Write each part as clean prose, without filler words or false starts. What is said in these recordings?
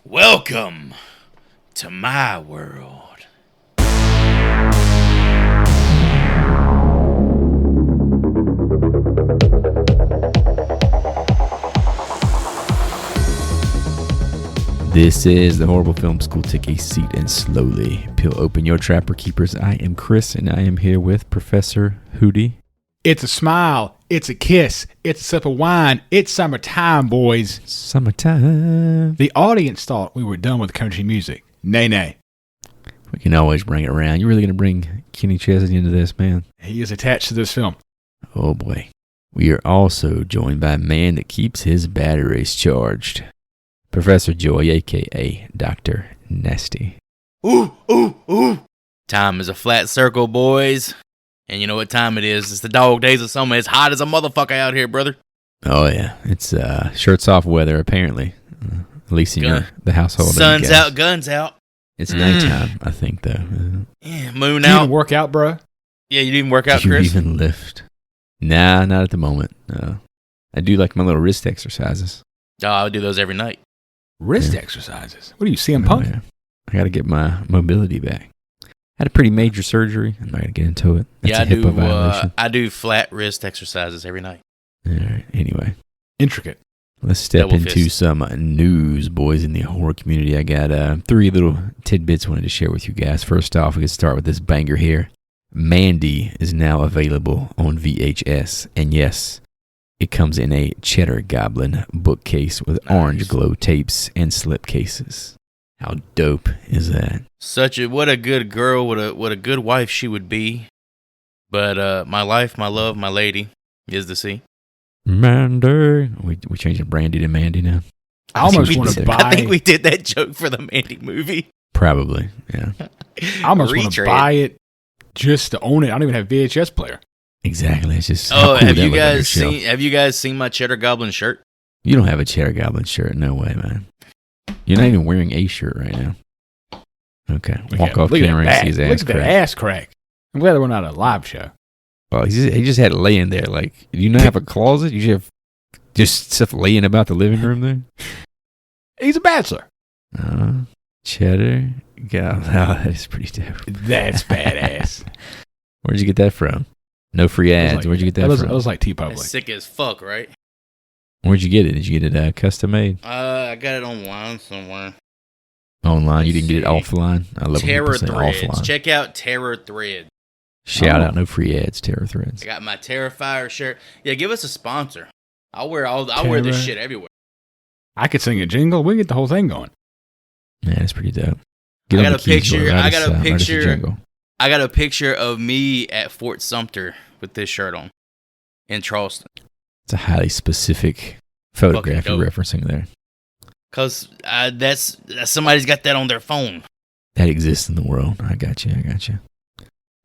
Welcome to my world. This is the Horrible Film School. Take a seat and slowly peel open your trapper keepers. I am Chris, and I am here with Professor Hootie. It's a smile. It's a kiss. It's a sip of wine. It's summertime, boys. Summertime. The audience thought we were done with country music. Nay, nay. We can always bring it around. You really going to bring Kenny Chesney into this, man? He is attached to this film. Oh, boy. We are also joined by a man that keeps his batteries charged. Professor Joy, a.k.a. Dr. Nasty. Ooh, ooh, ooh. Time is a flat circle, boys. And you know what time it is. It's the dog days of summer. It's hot as a motherfucker out here, brother. Oh, yeah. It's shirts off weather, apparently. At least in the household. Sun's out, guns out. It's nighttime, I think, though. Yeah, moon You out. even work out, bro? Yeah, you didn't work out, Do you Chris? even lift? Nah, not at the moment. No. I do like my little wrist exercises. Oh, I would do those every night. Wrist exercises. What are you, CM Punk? Yeah. I got to get my mobility back. Had a pretty major surgery. I'm not going to get into it. That's a HIPAA violation. I do flat wrist exercises every night. All right. Anyway, Intricate. let's step Double into fist. some news, boys, in the horror community. I got three little tidbits I wanted to share with you guys. First off, we can start with this banger here. Mandy is now available on VHS. And yes, it comes in a Cheddar Goblin bookcase with orange glow tapes and slip cases. How dope is that? What a good girl, what a good wife she would be. But my life, my love, my lady is the sea. Mandy. We changing Brandy to Mandy now? I almost want to buy... I think we did that joke for the Mandy movie. Probably, yeah. I almost want to buy it just to own it. I don't even have a VHS player. Exactly. It's just. Oh, cool have you that look on your guys shelf. seen? Have you guys seen my Cheddar Goblin shirt? You don't have a Cheddar Goblin shirt. No way, man. You're not even wearing a shirt right now. Okay. Walk off camera and see his ass Look at crack. that ass crack. I'm glad we're not a live show. Well, he just had it laying there. Like, do you not have a closet? You have just stuff laying about the living room there? He's a bachelor. Cheddar Goblin. Oh, that is pretty dope. That's badass. Where'd you get that from? No free ads. Where'd you get that from? That was like That's T-Public. sick as fuck, right? Where'd you get it? Did you get it custom made? I got it online somewhere. Online? You didn't get it offline? I love when people Terror say Threads. offline. Check out Terror Threads. Shout out, no free ads, Terror Threads. I got my Terrifier shirt. Yeah, give us a sponsor. I'll wear this shit everywhere. I could sing a jingle. We can get the whole thing going. Man, it's pretty dope. I got a picture of me at Fort Sumter with this shirt on in Charleston. It's a highly specific photograph you're dope. referencing there. Cause that's somebody's got that on their phone. That exists in the world. I got you.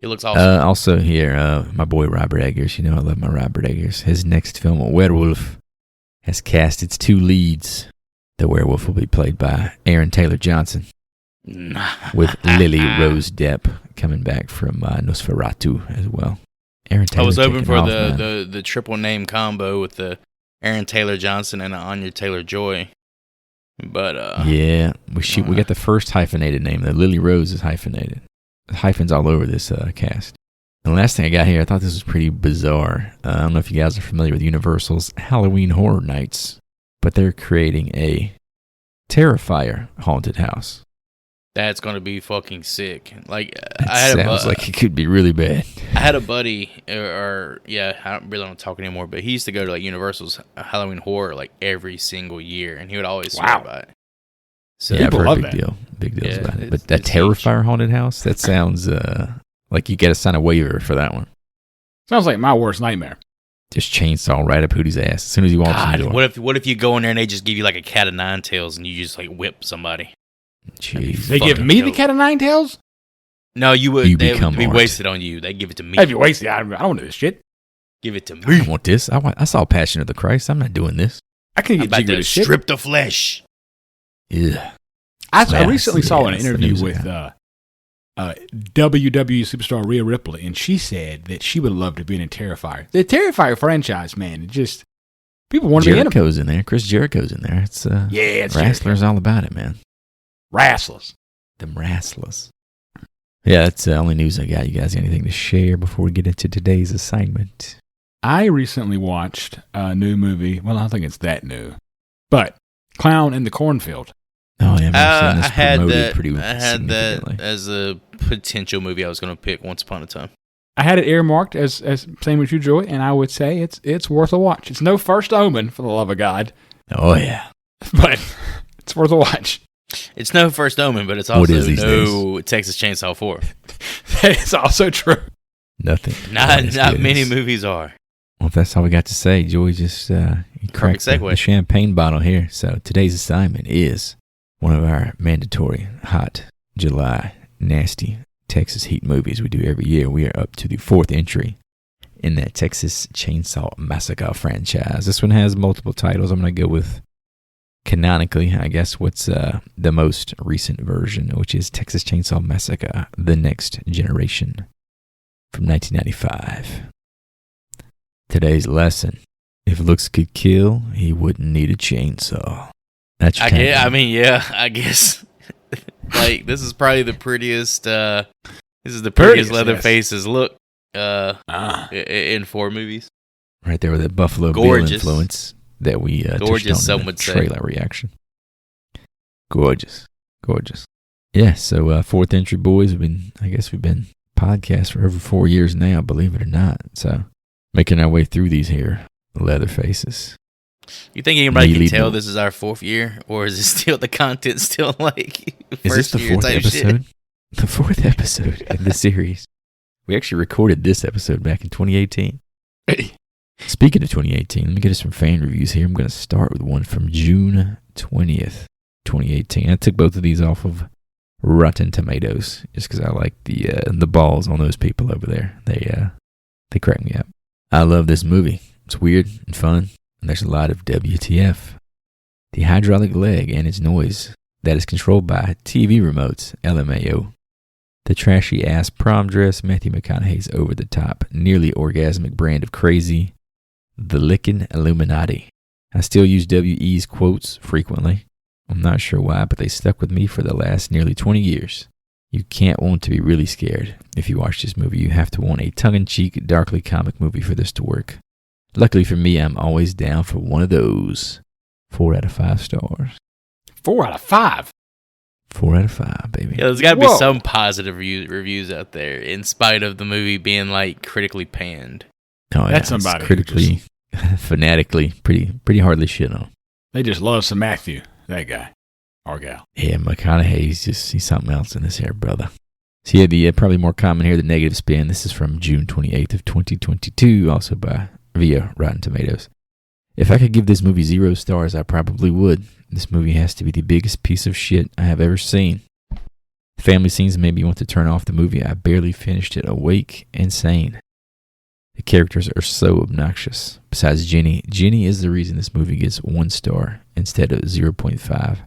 It looks awesome. Also here, my boy Robert Eggers. You know I love my Robert Eggers. His next film, Werewolf, has cast its two leads. The werewolf will be played by Aaron Taylor Johnson, with Lily Rose Depp coming back from Nosferatu as well. Aaron Taylor I was hoping for man. the triple name combo with the Aaron Taylor Johnson and the Anya Taylor-Joy. But yeah, we got the first hyphenated name. The Lily Rose is hyphenated. Hyphens all over this cast. And the last thing I got here, I thought this was pretty bizarre. I don't know if you guys are familiar with Universal's Halloween Horror Nights, but they're creating a Terrifier haunted house. that's gonna be fucking sick. Like Sounds like it could be really bad. I had a buddy, I don't really want to talk anymore, but he used to go to like Universal's Halloween Horror like every single year, and he would always swear by it. So Yeah, I've People heard love big deals Yeah, about it. But that it's Terrifier haunted house, that sounds like you got to sign a waiver for that one. Sounds like my worst nightmare. Just chainsaw right up Hootie's ass as soon as he walks in the door. what if you go in there and they just give you like a cat of nine tails and you just like whip somebody? Jeez. They give me the cat of nine tails? No, they would become be art. wasted on you. They give it to me. If you wasted, I don't want this shit. Give it to me. I don't want this. I saw Passion of the Christ. I'm not doing this. I can't I'm get about jiggy to with this shit. strip the flesh. Yeah. I recently saw an that's the interview news with now. WWE superstar Rhea Ripley, and she said that she would love to be in a Terrifier. The Terrifier franchise, man, it just people want to be in them. Jericho's in there. Chris Jericho's in there. It's Yeah, it's wrestlers all about it, man. Rassless. Them Rassless. Yeah, that's the only news I got. You guys got anything to share before we get into today's assignment? I recently watched a new movie. Well, I don't think it's that new. But Clown in the Cornfield. Oh, yeah, I've seen this I had promoted pretty that as a potential movie I was going to pick once upon a time. I had it earmarked as same as you, Joey, and I would say it's worth a watch. It's no First Omen, for the love of God. Oh, yeah. But it's worth a watch. It's no First Omen, but it's also no Texas Chainsaw 4. That is also true. Nothing. Not many movies are. Well, if that's all we got to say, Joey just cracked the champagne bottle here. So today's assignment is one of our mandatory hot July nasty Texas heat movies we do every year. We are up to the 4th entry in that Texas Chainsaw Massacre franchise. This one has multiple titles. I'm going to go with, canonically, I guess, what's the most recent version, which is Texas Chainsaw Massacre: The Next Generation from 1995. Today's lesson: if looks could kill, he wouldn't need a chainsaw. That's your I guess. Like, this is probably the prettiest. This is the prettiest Leatherface's look in 4 movies. Right there with that Buffalo Bill influence that we gorgeous. Some would say trailer reaction. Gorgeous. Yeah. So 4th entry boys. We've been podcast for over 4 years now. Believe it or not. So making our way through these here Leatherfaces. You think anybody can tell this is our 4th year, or is it still the content still like is this the 4th episode? Shit? The 4th episode in the series. We actually recorded this episode back in 2018. Hey. Speaking of 2018, let me get us some fan reviews here. I'm going to start with one from June 20th, 2018. I took both of these off of Rotten Tomatoes just because I like the balls on those people over there. They crack me up. I love this movie. It's weird and fun, and there's a lot of WTF. The hydraulic leg and its noise that is controlled by TV remotes, LMAO. The trashy-ass prom dress, Matthew McConaughey's over-the-top, nearly orgasmic brand of crazy, the lickin' Illuminati. I still use WE's quotes frequently. I'm not sure why, but they stuck with me for the last nearly 20 years. You can't want to be really scared. If you watch this movie, you have to want a tongue-in-cheek, darkly comic movie for this to work. Luckily for me, I'm always down for one of those. 4 out of 5 stars. 4 out of 5? 4 out of 5, baby. Yeah, there's got to be some positive reviews out there, in spite of the movie being like critically panned. Oh, yeah, that's somebody critically, fanatically, pretty hardly shit on. They just love some Matthew, that guy or gal. Yeah, McConaughey's he's something else in this here, brother. So yeah, the probably more common here, the negative spin. This is from June 28th of 2022, also via Rotten Tomatoes. If I could give this movie 0 stars, I probably would. This movie has to be the biggest piece of shit I have ever seen. Family scenes made me want to turn off the movie. I barely finished it awake and sane. The characters are so obnoxious. Besides Jenny is the reason this movie gets 1 star instead of 0.5.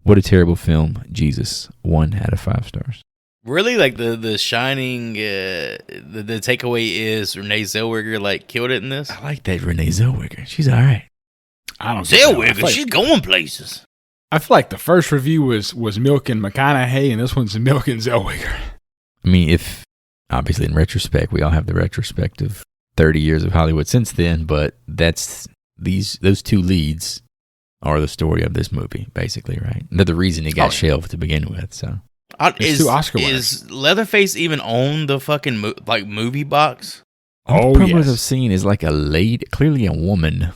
What a terrible film. Jesus, 1 out of 5 stars. Really, like the shining, the takeaway is Renee Zellweger like killed it in this. I like that Renee Zellweger. She's all right. I don't. Zellweger, she's going places. I feel like the first review was milking McConaughey, and this one's milking Zellweger. I mean, if obviously in retrospect, we all have the retrospect of 30 years of Hollywood since then, but those 2 leads are the story of this movie, basically, right? They're the reason it got shelved to begin with. So. Is Leatherface even on the fucking movie box? All the promos I've seen is like clearly a woman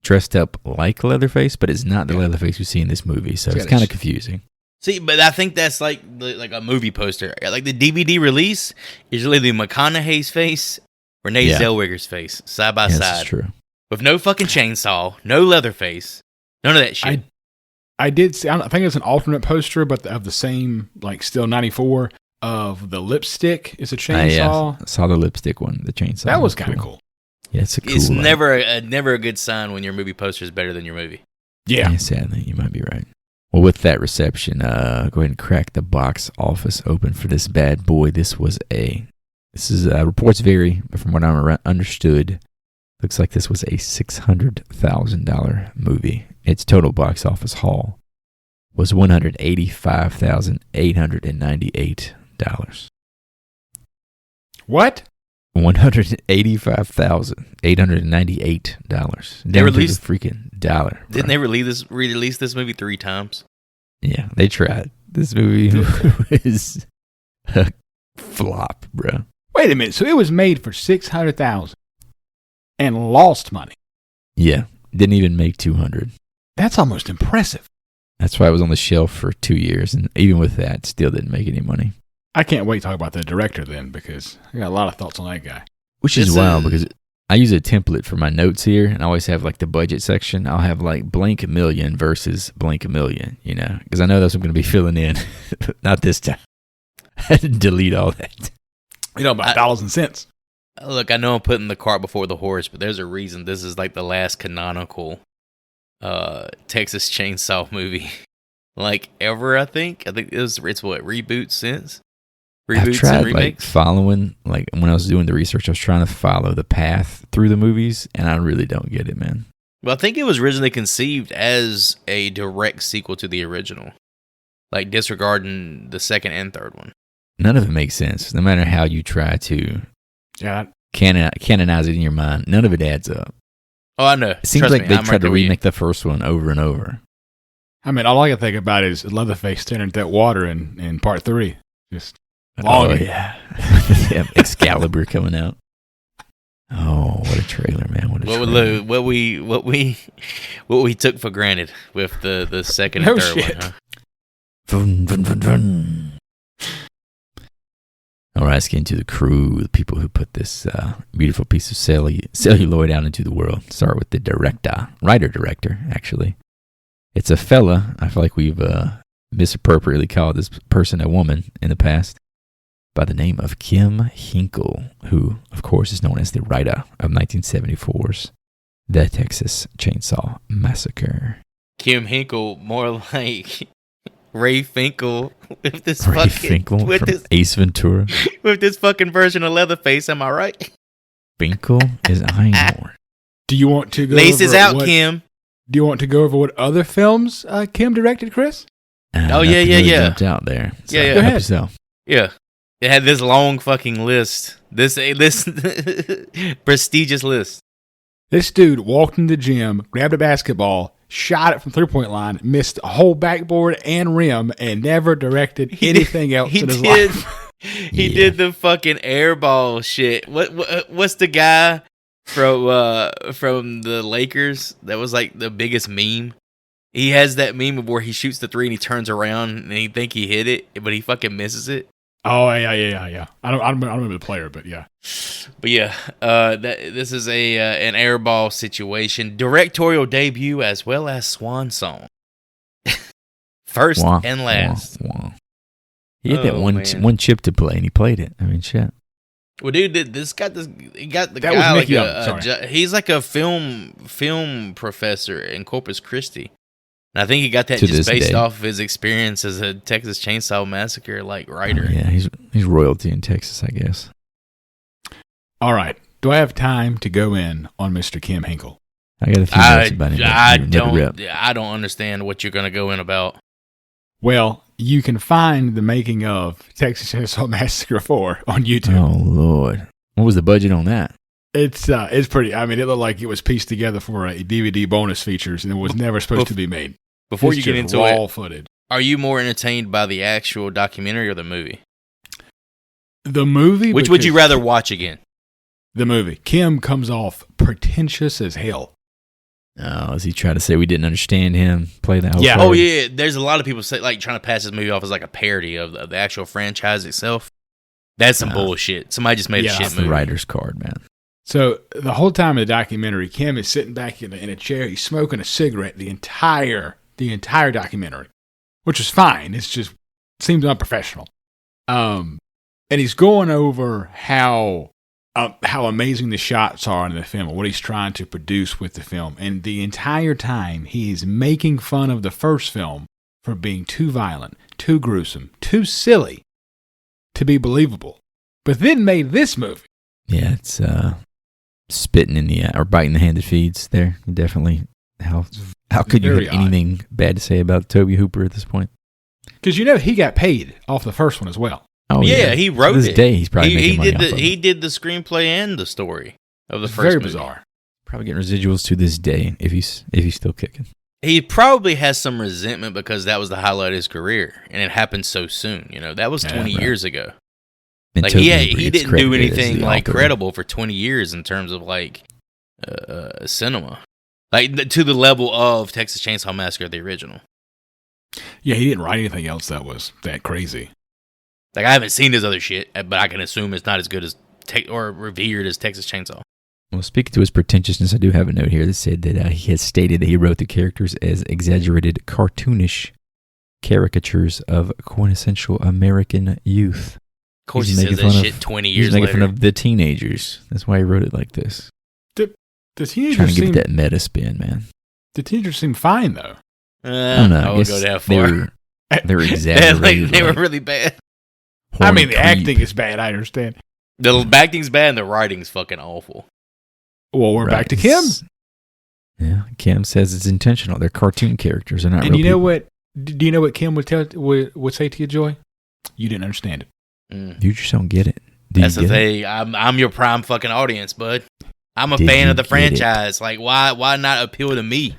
dressed up like Leatherface, but it's not the Leatherface we see in this movie, so it's kind of confusing. See, but I think that's like a movie poster. Like the DVD release is really the McConaughey's face, Renee Zellweger's face, side by side. That's true. With no fucking chainsaw, no Leatherface, none of that shit. I did see, I think it's an alternate poster, but of the same, like still 94, of the lipstick is a chainsaw. I saw the lipstick one, the chainsaw. That was kind of cool. Yeah, it's cool. It's never a good sign when your movie poster is better than your movie. Yeah. Sadly, you might be right. Well, with that reception, go ahead and crack the box office open for this bad boy. Reports vary, but from what I understood, looks like this was a $600,000 movie. Its total box office haul was $185,898. What? $185,898. They released the freaking dollar. Bro. Didn't they release this movie 3 times? Yeah, they tried. This movie is a flop, bro. Wait a minute. So it was made for $600,000 and lost money. Yeah, didn't even make 200. That's almost impressive. That's why it was on the shelf for 2 years, and even with that, still didn't make any money. I can't wait to talk about the director then, because I got a lot of thoughts on that guy. Which is wild, because I use a template for my notes here, and I always have like the budget section. I'll have like blank million versus blank million, you know, because I know that's what I'm going to be filling in. Not this time. I had to delete all that. You know, about dollars and cents. Look, I know I'm putting the cart before the horse, but there's a reason this is like the last canonical Texas Chainsaw movie like ever. I think it's what reboots since. I've tried like following, like when I was doing the research, I was trying to follow the path through the movies, and I really don't get it, man. Well, I think it was originally conceived as a direct sequel to the original, like disregarding the second and third one. None of it makes sense, no matter how you try to canonize it in your mind. None of it adds up. Oh, I know. It seems like they tried to remake the first one over and over. I mean, all I can think about is Leatherface standing at that water in part 3. Just oh, yeah. Yeah. Excalibur coming out. Oh, what a trailer, man. What we took for granted with the second and third one, huh? Vun, vun, vun, vun. All right, let's get into the crew, the people who put this beautiful piece of celluloid out into the world. Start with the writer-director, actually. It's a fella. I feel like we've misappropriately called this person a woman in the past, by the name of Kim Hinkle, who, of course, is known as the writer of 1974's The Texas Chainsaw Massacre. Kim Hinkle, more like Ray Finkel with this Ray Finkel with this Ace Ventura. With this fucking version of Leatherface, am I right? Finkel is Einhorn. Do you want to go Laces out, Kim. Do you want to go over what other films Kim directed, Chris? Oh, yeah. Jumped out there. So yeah. Go ahead. Yeah. It had this long fucking list. This prestigious list. This dude walked in the gym, grabbed a basketball, shot it from 3-point line, missed a whole backboard and rim, and never directed anything else in his life. He did the fucking airball shit. What's the guy from the Lakers that was like the biggest meme? He has that meme of where he shoots the 3 and he turns around and he think he hit it, but he fucking misses it. Oh yeah. I don't remember the player, but yeah. But yeah, this is an airball situation, directorial debut as well as swan song. First and last. He had that one chip to play, and he played it. I mean, shit. Well, dude, he got the that guy was like he's like a film professor in Corpus Christi. And I think he got that just based off of his experience as a Texas Chainsaw Massacre writer. Oh, yeah, he's royalty in Texas, I guess. All right. Do I have time to go in on Mr. Kim Hinkle? I got a few notes about him. I don't understand what you're going to go in about. Well, you can find the making of Texas Chainsaw Massacre 4 on YouTube. Oh, Lord. What was the budget on that? It's pretty. I mean, it looked like it was pieced together for a DVD bonus features, and it was never supposed to be made. Before you get into raw footage. Are you more entertained by the actual documentary or the movie? The movie. Which would you rather watch again? The movie. Kim comes off pretentious as hell. Oh, is he trying to say we didn't understand him play that whole part? Oh, yeah. There's a lot of people say trying to pass this movie off as like a parody of the actual franchise itself. That's some bullshit. Somebody just made a shit movie. The writer's card, man. So the whole time in the documentary, Kim is sitting back in a chair. He's smoking a cigarette the entire documentary, which is fine. It's just seems unprofessional. And he's going over how amazing the shots are in the film, and what he's trying to produce with the film. And the entire time, he's making fun of the first film for being too violent, too gruesome, too silly to be believable. But then made this movie. Yeah, it's spitting in the or biting the hand that feeds. There, definitely helps. How could you have anything bad to say about Tobe Hooper at this point? Because he got paid off the first one as well. Oh yeah, he wrote it. To this day, he's probably making money off of it. He did the screenplay and the story of the first movie. Very bizarre. Probably getting residuals to this day if he's still kicking. He probably has some resentment because that was the highlight of his career, and it happened so soon. That was 20 years ago. And like he didn't do anything like credible for 20 years in terms of like cinema, like to the level of Texas Chainsaw Massacre, the original. Yeah, he didn't write anything else that was that crazy. Like I haven't seen his other shit, but I can assume it's not as good as or revered as Texas Chainsaw. Well, speaking to his pretentiousness, I do have a note here that said that he has stated that he wrote the characters as exaggerated, cartoonish caricatures of quintessential American youth. Of course, he says that shit 20 years later. He's making fun of the teenagers. That's why he wrote it like this. The teenagers trying to give it that meta spin, man. The teenagers seem fine, though. I don't know. I won't go that far. They were exaggerated. They were really bad. I mean, the acting is bad, I understand. The acting's bad and the writing's fucking awful. Well, we're back to Kim. Yeah, Kim says it's intentional. They're cartoon characters. They're not real people. What? Do you know what Kim would say to you, Joy? You didn't understand it. You just don't get it. That's the thing. I'm your prime fucking audience, bud. I'm a fan of the franchise. Like, why not appeal to me?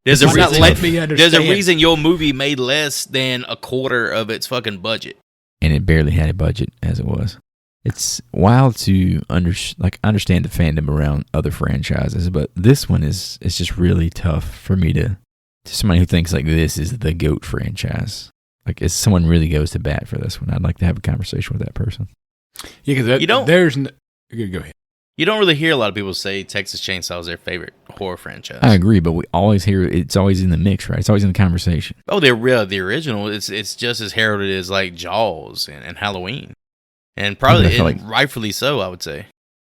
There's a reason your movie made less than a quarter of its fucking budget. And it barely had a budget as it was. It's wild to understand the fandom around other franchises, but this one it's just really tough for me to somebody who thinks like this is the GOAT franchise. Like, if someone really goes to bat for this one, I'd like to have a conversation with that person. Yeah, because go ahead. You don't really hear a lot of people say Texas Chainsaw is their favorite horror franchise. I agree, but we always hear it's always in the mix, right? It's always in the conversation. Oh, the original. It's just as heralded as like Jaws and Halloween. And probably, rightfully so, I would say.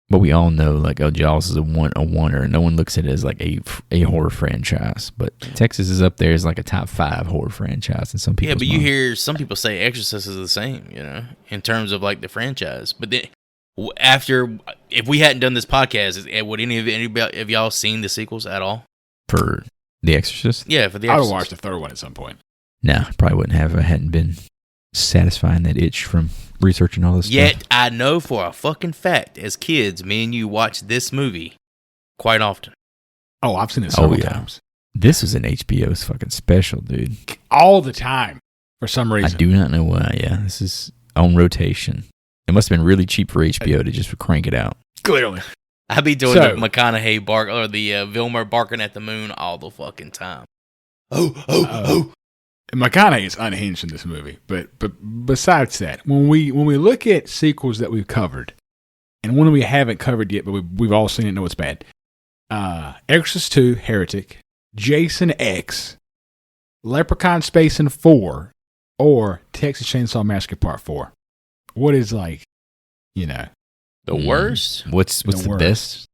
But we all know, like, Jaws is a oneer. No one looks at it as like a horror franchise. But Texas is up there as like a top 5 horror franchise in some people. Yeah, but you hear some people say Exorcist is the same, in terms of like the franchise. But then if we hadn't done this podcast, would anybody of y'all seen the sequels at all? For The Exorcist? Yeah, for The Exorcist. I would watch the third one at some point. No, probably wouldn't have if I hadn't been satisfying that itch from researching all this stuff. Yet I know for a fucking fact, as kids, me and you watched this movie quite often. Oh, I've seen it several times. This was an HBO's fucking special, dude. All the time, for some reason. I do not know why. Yeah, this is on rotation. It must have been really cheap for HBO to just crank it out. Clearly. I'd be doing the McConaughey bark or the Vilmer barking at the moon all the fucking time. Oh. McConaughey is unhinged in this movie, but besides that, when we look at sequels that we've covered, and one we haven't covered yet, but we've all seen it, know it's bad. Exorcist 2, Heretic, Jason X, Leprechaun Space and 4, or Texas Chainsaw Massacre Part 4. What is the worst? What's the best?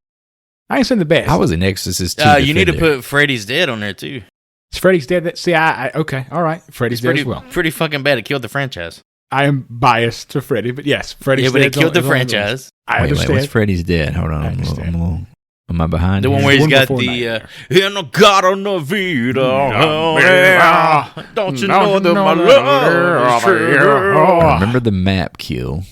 I ain't saying the best. I was an Exorcist 2. You need to put Freddy's Dead on there too. Is Freddy's Dead? Okay, all right. Freddy's Dead as well. Pretty fucking bad. It killed the franchise. I am biased to Freddy, but yes, Freddy's Dead. Yeah, but it killed the franchise. I understand. What's Freddy's Dead? Hold on, am I behind? The one where he's got the "In the God of the Vida, don't you know that my love is true?" Remember the map kill?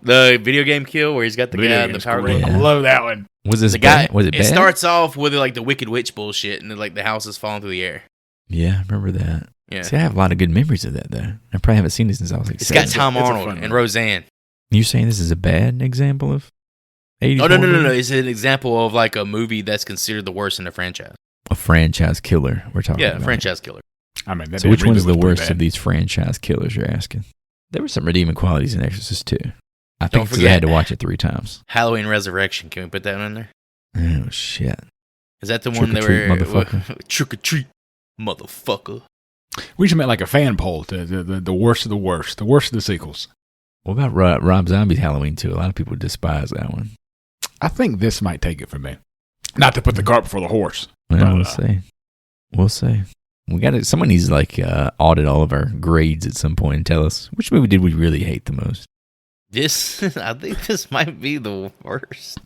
The video game kill where he's got the guy in the power glove. I love that one. Was this bad? Was it bad? It starts off with like the Wicked Witch bullshit, and then like the house is falling through the air. Yeah, I remember that. Yeah. See, I have a lot of good memories of that, though. I probably haven't seen it since I was like 7. It's got Tom Arnold and Roseanne. You saying this is a bad example of 80s? Oh, no. It's an example of like a movie that's considered the worst in the franchise. A franchise killer, we're talking about. Yeah, franchise killer. I mean, so which one is the worst of these franchise killers, you're asking? There were some redeeming qualities in Exorcist 2. I think I had to watch it 3 times. Halloween Resurrection. Can we put that in there? Oh, shit. Is that the one they were... Trick or treat, motherfucker. We should make like a fan poll to the worst of the worst. The worst of the sequels. What about Rob Zombie's Halloween 2? A lot of people despise that one. I think this might take it from me. Not to put the cart before the horse. Well, we'll see. We got to. Someone needs to audit all of our grades at some point and tell us which movie did we really hate the most. I think this might be the worst.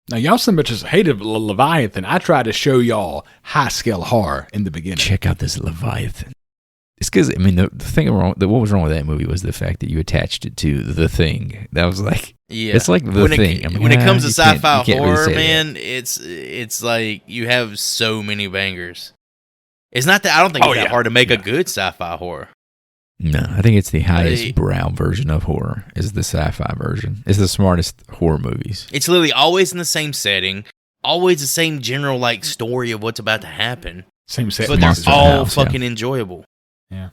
Now, y'all some bitches hated Leviathan. I tried to show y'all high-scale horror in the beginning. Check out this Leviathan. It's because, I mean, the thing wrong, what was wrong with that movie was the fact that you attached it to The Thing. That was like, it's like The Thing. When it comes to sci-fi horror, man, it's like you have so many bangers. It's not that, I don't think it's that hard to make a good sci-fi horror. No, I think it's the highest brow version of horror, is the sci-fi version. It's the smartest horror movies. It's literally always in the same setting, always the same general like story of what's about to happen. Same setting. But they're all fucking enjoyable. Yeah.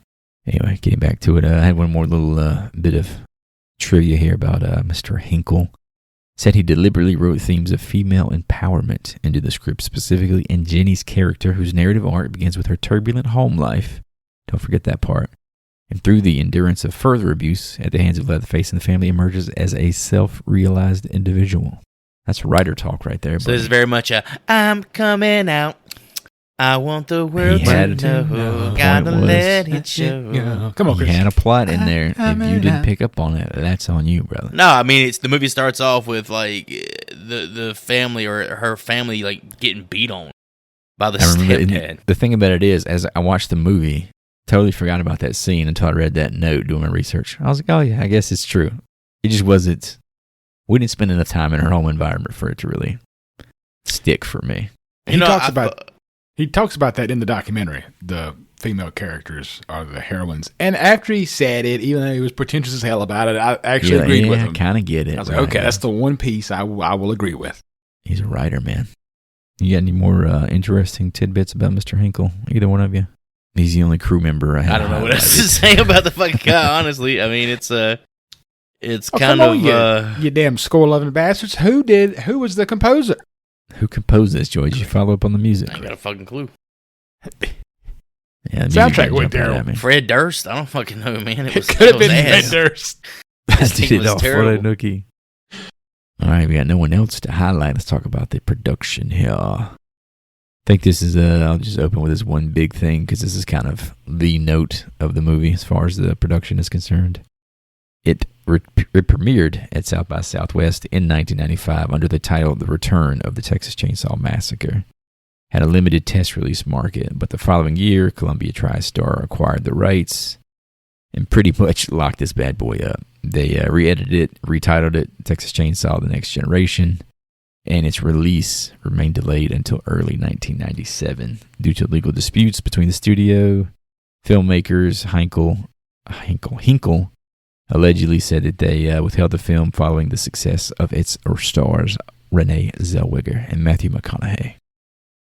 Anyway, getting back to it, I had one more little bit of trivia here about Mr. Hinkle. Said he deliberately wrote themes of female empowerment into the script, specifically in Jenny's character, whose narrative arc begins with her turbulent home life. Don't forget that part. And through the endurance of further abuse at the hands of Leatherface and the family, emerges as a self-realized individual. That's writer talk right there. So this is very much a, I'm coming out. I want the world to know. Gotta let it show. Come on, Chris. He had a plot in there. If you didn't pick up on it, that's on you, brother. No, I mean, the movie starts off with like the family or her family like getting beat on by the stepdad. The thing about it is, as I watched the movie, totally forgot about that scene until I read that note doing my research. I was like, oh yeah, I guess it's true. It just wasn't. We didn't spend enough time in her home environment for it to really stick for me. He talks about that in the documentary. The female characters are the heroines. And after he said it, even though he was pretentious as hell about it, I actually agreed with him. I kind of get it. I was like, okay, that's the one piece I will agree with. He's a writer, man. You got any more interesting tidbits about Mr. Hinkle? Either one of you? He's the only crew member I don't know what else to say about the fucking guy, honestly. I mean, it's kind of... You damn score-loving bastards. Who was the composer? Who composed this, Joy? Did you follow up on the music? I ain't got a fucking clue. Yeah, soundtrack went down. Fred Durst? I don't fucking know, man. It could have been Fred Durst. That did it all for that nookie. All right, we got no one else to highlight. Let's talk about the production here. I think this is, I'll just open with this one big thing because this is kind of the note of the movie as far as the production is concerned. It premiered at South by Southwest in 1995 under the title The Return of the Texas Chainsaw Massacre. Had a limited test release market, but the following year, Columbia TriStar acquired the rights and pretty much locked this bad boy up. They re-edited it, retitled it Texas Chainsaw The Next Generation, and its release remained delayed until early 1997 due to legal disputes between the studio. Filmmakers Hinkle allegedly said that they withheld the film following the success of its stars Renee Zellweger and Matthew McConaughey.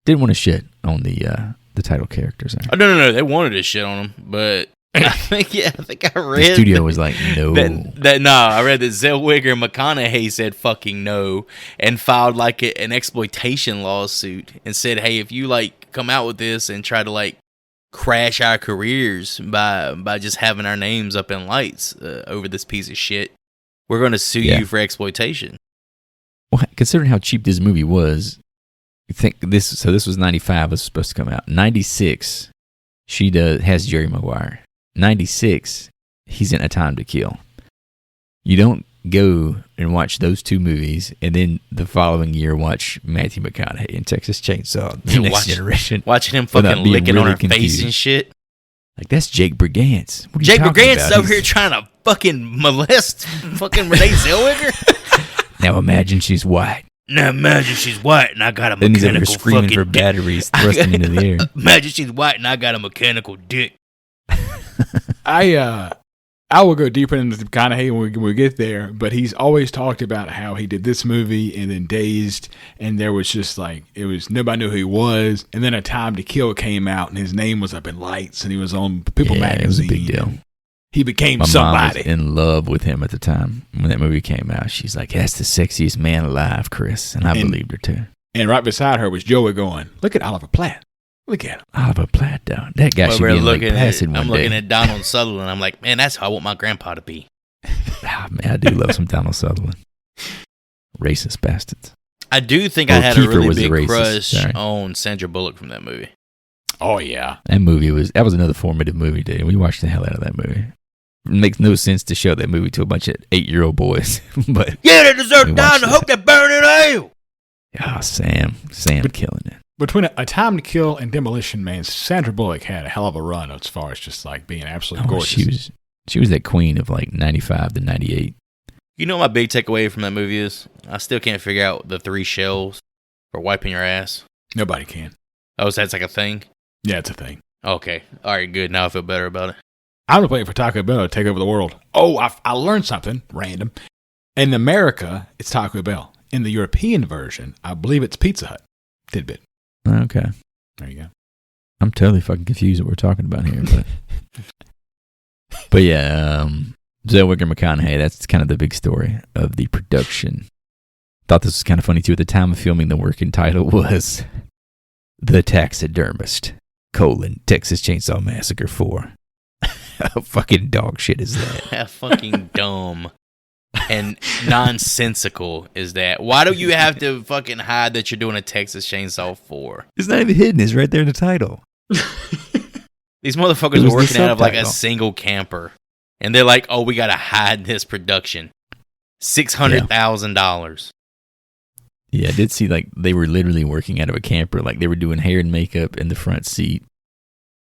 Didn't want to shit on the title characters there. Oh, no. They wanted to shit on them, but I think I read... The studio was like, no. I read that Zellweger and McConaughey said fucking no and filed like an exploitation lawsuit and said, hey, if you like come out with this and try to like crash our careers by just having our names up in lights over this piece of shit, we're going to sue you for exploitation. Well, considering how cheap this movie was, you think this was 95, was supposed to come out. 96, she has Jerry Maguire. 96, he's in A Time to Kill. You don't go and watch those two movies and then the following year watch Matthew McConaughey in Texas Chainsaw The Next Generation. Watching him fucking licking really on her face and shit. Like, that's Jake Brigance. Jake Brigance is over here trying to fucking molest fucking Renee Zellweger. Now imagine she's white. And I got a mechanical screaming for batteries thrusting into the air. Imagine she's white and I got a mechanical dick. I will go deeper into McConaughey when we get there, but he's always talked about how he did this movie and then Dazed, and there was just like, nobody knew who he was, and then A Time to Kill came out, and his name was up in lights, and he was on People magazine. It was a big deal. He became somebody. My mom was in love with him at the time when that movie came out. She's like, that's the sexiest man alive, Chris, and I believed her too. And right beside her was Joey going, look at Oliver Platt. Look at him. Oliver Platt, though. That guy should be in Lake Placid one day. I'm looking at Donald Sutherland. I'm like, man, that's how I want my grandpa to be. Man, I do love some Donald Sutherland. Racist bastards. I do think I had a really big crush on Sandra Bullock from that movie. Oh, yeah. That was another formative movie, dude. We watched the hell out of that movie. It makes no sense to show that movie to a bunch of 8-year-old boys. But yeah, they deserve to die and I hope they burn in hell. Ah, Sam killing it. Between A Time to Kill and Demolition Man, Sandra Bullock had a hell of a run as far as just like being absolutely gorgeous. She was that queen of like 95 to 98. You know what my big takeaway from that movie is? I still can't figure out the 3 shells for wiping your ass. Nobody can. Oh, so that's like a thing? Yeah, it's a thing. Okay. All right, good. Now I feel better about it. I was waiting for Taco Bell to take over the world. Oh, I learned something random. In America, it's Taco Bell. In the European version, I believe it's Pizza Hut. Tidbit. Okay. There you go. I'm totally fucking confused what we're talking about here, but yeah, Zellweger McConaughey, that's kind of the big story of the production. Thought this was kind of funny too. At the time of filming, the working title was The Taxidermist, Texas Chainsaw Massacre 4. How fucking dog shit is that? How fucking dumb and nonsensical is that? Why do you have to fucking hide that you're doing a Texas Chainsaw 4? It's not even hidden. It's right there in the title. These motherfuckers are working out of like a single camper. And they're like, oh, we got to hide this production. $600,000. Yeah, I did see like they were literally working out of a camper. Like they were doing hair and makeup in the front seat.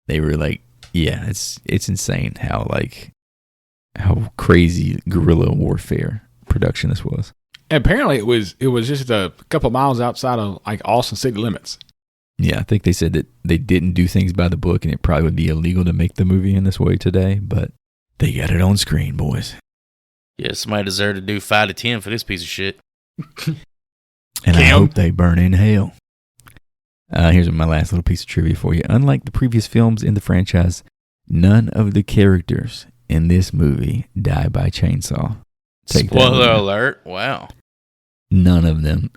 They were like, yeah, it's insane how crazy guerrilla warfare production this was. Apparently, it was just a couple miles outside of like Austin city limits. Yeah, I think they said that they didn't do things by the book, and it probably would be illegal to make the movie in this way today. But they got it on screen, boys. Yeah, somebody deserved to do 5 to 10 for this piece of shit. And I hope they burn in hell. Here's my last little piece of trivia for you. Unlike the previous films in the franchise, none of the characters in this movie die by chainsaw. Spoiler alert. Wow. None of them.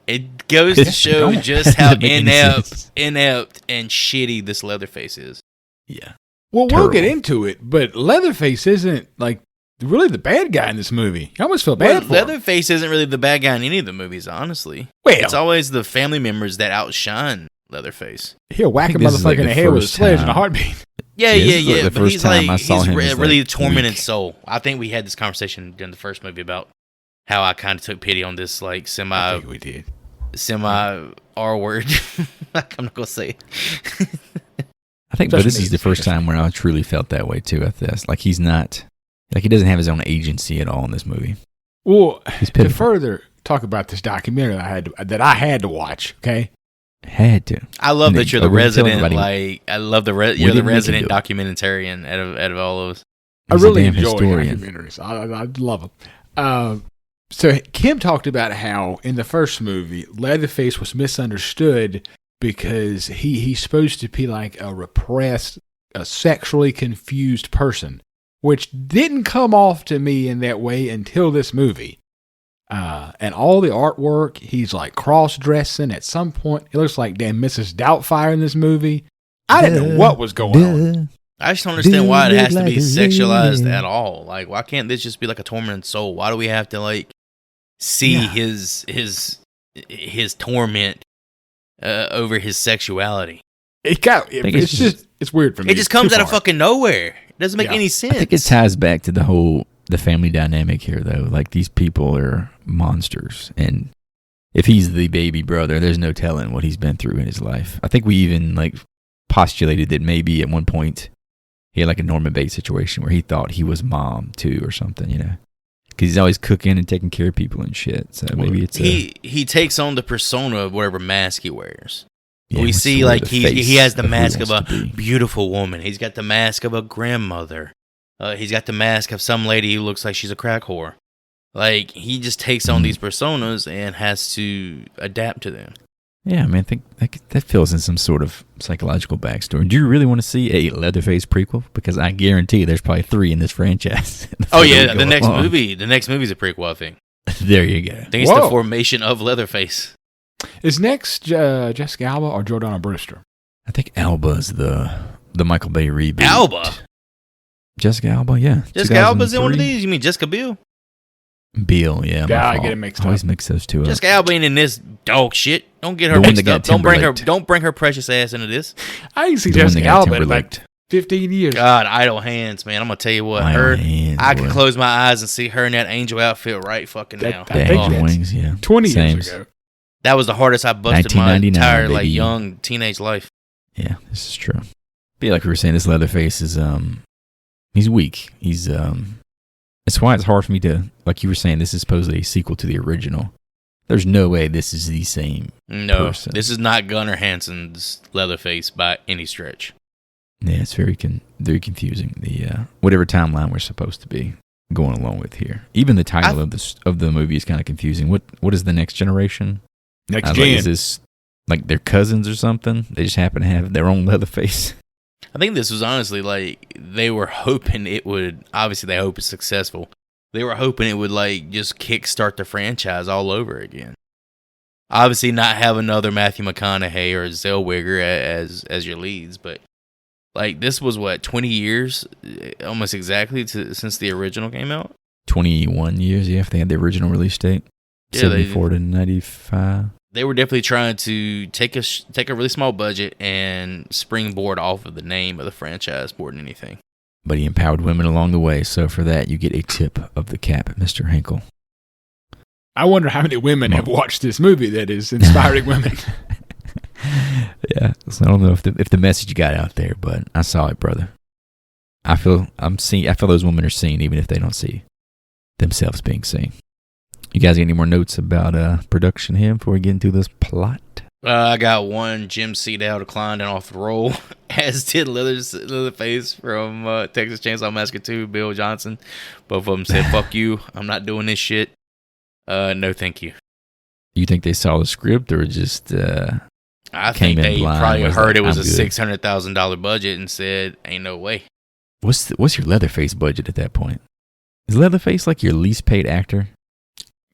It goes to show just how inept and shitty this Leatherface is. Yeah. Well, we'll get into it, but Leatherface isn't like really the bad guy in this movie. I almost feel bad for him. Leatherface isn't really the bad guy in any of the movies, honestly. Well, it's always the family members that outshine Leatherface. He'll whack a motherfucker in the head with a sledge in a heartbeat. Yeah. But he's really a tormented soul. I think we had this conversation during the first movie about how I kind of took pity on this like I think we did. Semi R word. I'm not gonna say it. I think, but this is the first time where I truly felt that way too. At this, like he's not, like he doesn't have his own agency at all in this movie. Well, to further talk about this documentary that I had to watch, okay. Had to. I love that you're the resident. I love you're the resident documentarian out of all of us. I really enjoy documentaries. I love them. So Kim talked about how in the first movie, Leatherface was misunderstood because he's supposed to be like a repressed, a sexually confused person, which didn't come off to me in that way until this movie. And all the artwork, he's like cross-dressing. At some point, it looks like damn Mrs. Doubtfire in this movie. I didn't know what was going on. I just don't understand why it has to be sexualized at all. Like, why can't this just be like a tormented soul? Why do we have to like see his torment over his sexuality? It's weird for me. It just comes out of fucking nowhere. It doesn't make any sense. I think it ties back to the family dynamic here, though. Like, these people are monsters, and if he's the baby brother, there's no telling what he's been through in his life. I think we even like postulated that maybe at one point he had like a Norman Bates situation where he thought he was mom too or something, you know, because he's always cooking and taking care of people and shit. So maybe it's he takes on the persona of whatever mask he wears. Yeah, we see like he has the mask of a beautiful woman. He's got the mask of a grandmother. He's got the mask of some lady who looks like she's a crack whore. Like, he just takes on these personas and has to adapt to them. Yeah, I mean, I think that fills in some sort of psychological backstory. Do you really want to see a Leatherface prequel? Because I guarantee there's probably 3 in this franchise. Oh yeah, the next movie's a prequel, I think. There you go. I think it's the formation of Leatherface. Is next Jessica Alba or Jordana Brewster? I think Alba's the Michael Bay reboot. Alba? Jessica Alba, yeah. Jessica Alba's in one of these? You mean Jessica Biel? Biel, yeah. Yeah, I get it mixed up. I always mix those two up. Jessica Alba ain't in this dog shit. Don't get her mixed up. Don't bring her precious ass into this. I can see Jessica Alba 15 years. God, Idle Hands, man. I'm going to tell you what. I can close my eyes and see her in that angel outfit right fucking now. I think wings, yeah. 20 years ago. That was the hardest I busted my entire young teenage life. Yeah, this is true. But like we were saying, this Leatherface is he's weak. He's that's why it's hard for me to, like you were saying, this is supposedly a sequel to the original. There's no way this is the same person. This is not Gunnar Hansen's Leatherface by any stretch. Yeah, it's very confusing. The whatever timeline we're supposed to be going along with here. Even the title of the movie is kind of confusing. What is the next generation? Next gen. Like, is this like their cousins or something? They just happen to have their own Leatherface. I think this was honestly like they were hoping it would. Obviously, they hope it's successful. They were hoping it would like just kickstart the franchise all over again. Obviously, not have another Matthew McConaughey or Zellweger as your leads, but like this was what 20 years, almost exactly since the original came out. 21 years, yeah. If they had the original release date, 74 to 95. They were definitely trying to take a really small budget and springboard off of the name of the franchise more than anything. But he empowered women along the way, so for that you get a tip of the cap, Mr. Hinkle. I wonder how many women have watched this movie that is inspiring women. Yeah, so I don't know if the message got out there, but I saw it, brother. I feel those women are seen, even if they don't see themselves being seen. You guys got any more notes about production here before we get into this plot? I got one. Jim Seadow declined and off the roll, as did Leatherface from Texas Chainsaw Massacre 2, Bill Johnson. Both of them said, fuck you, I'm not doing this shit. No, thank you. You think they saw the script or just I think they probably heard it was a $600,000 budget and said, ain't no way. What's your Leatherface budget at that point? Is Leatherface like your least paid actor?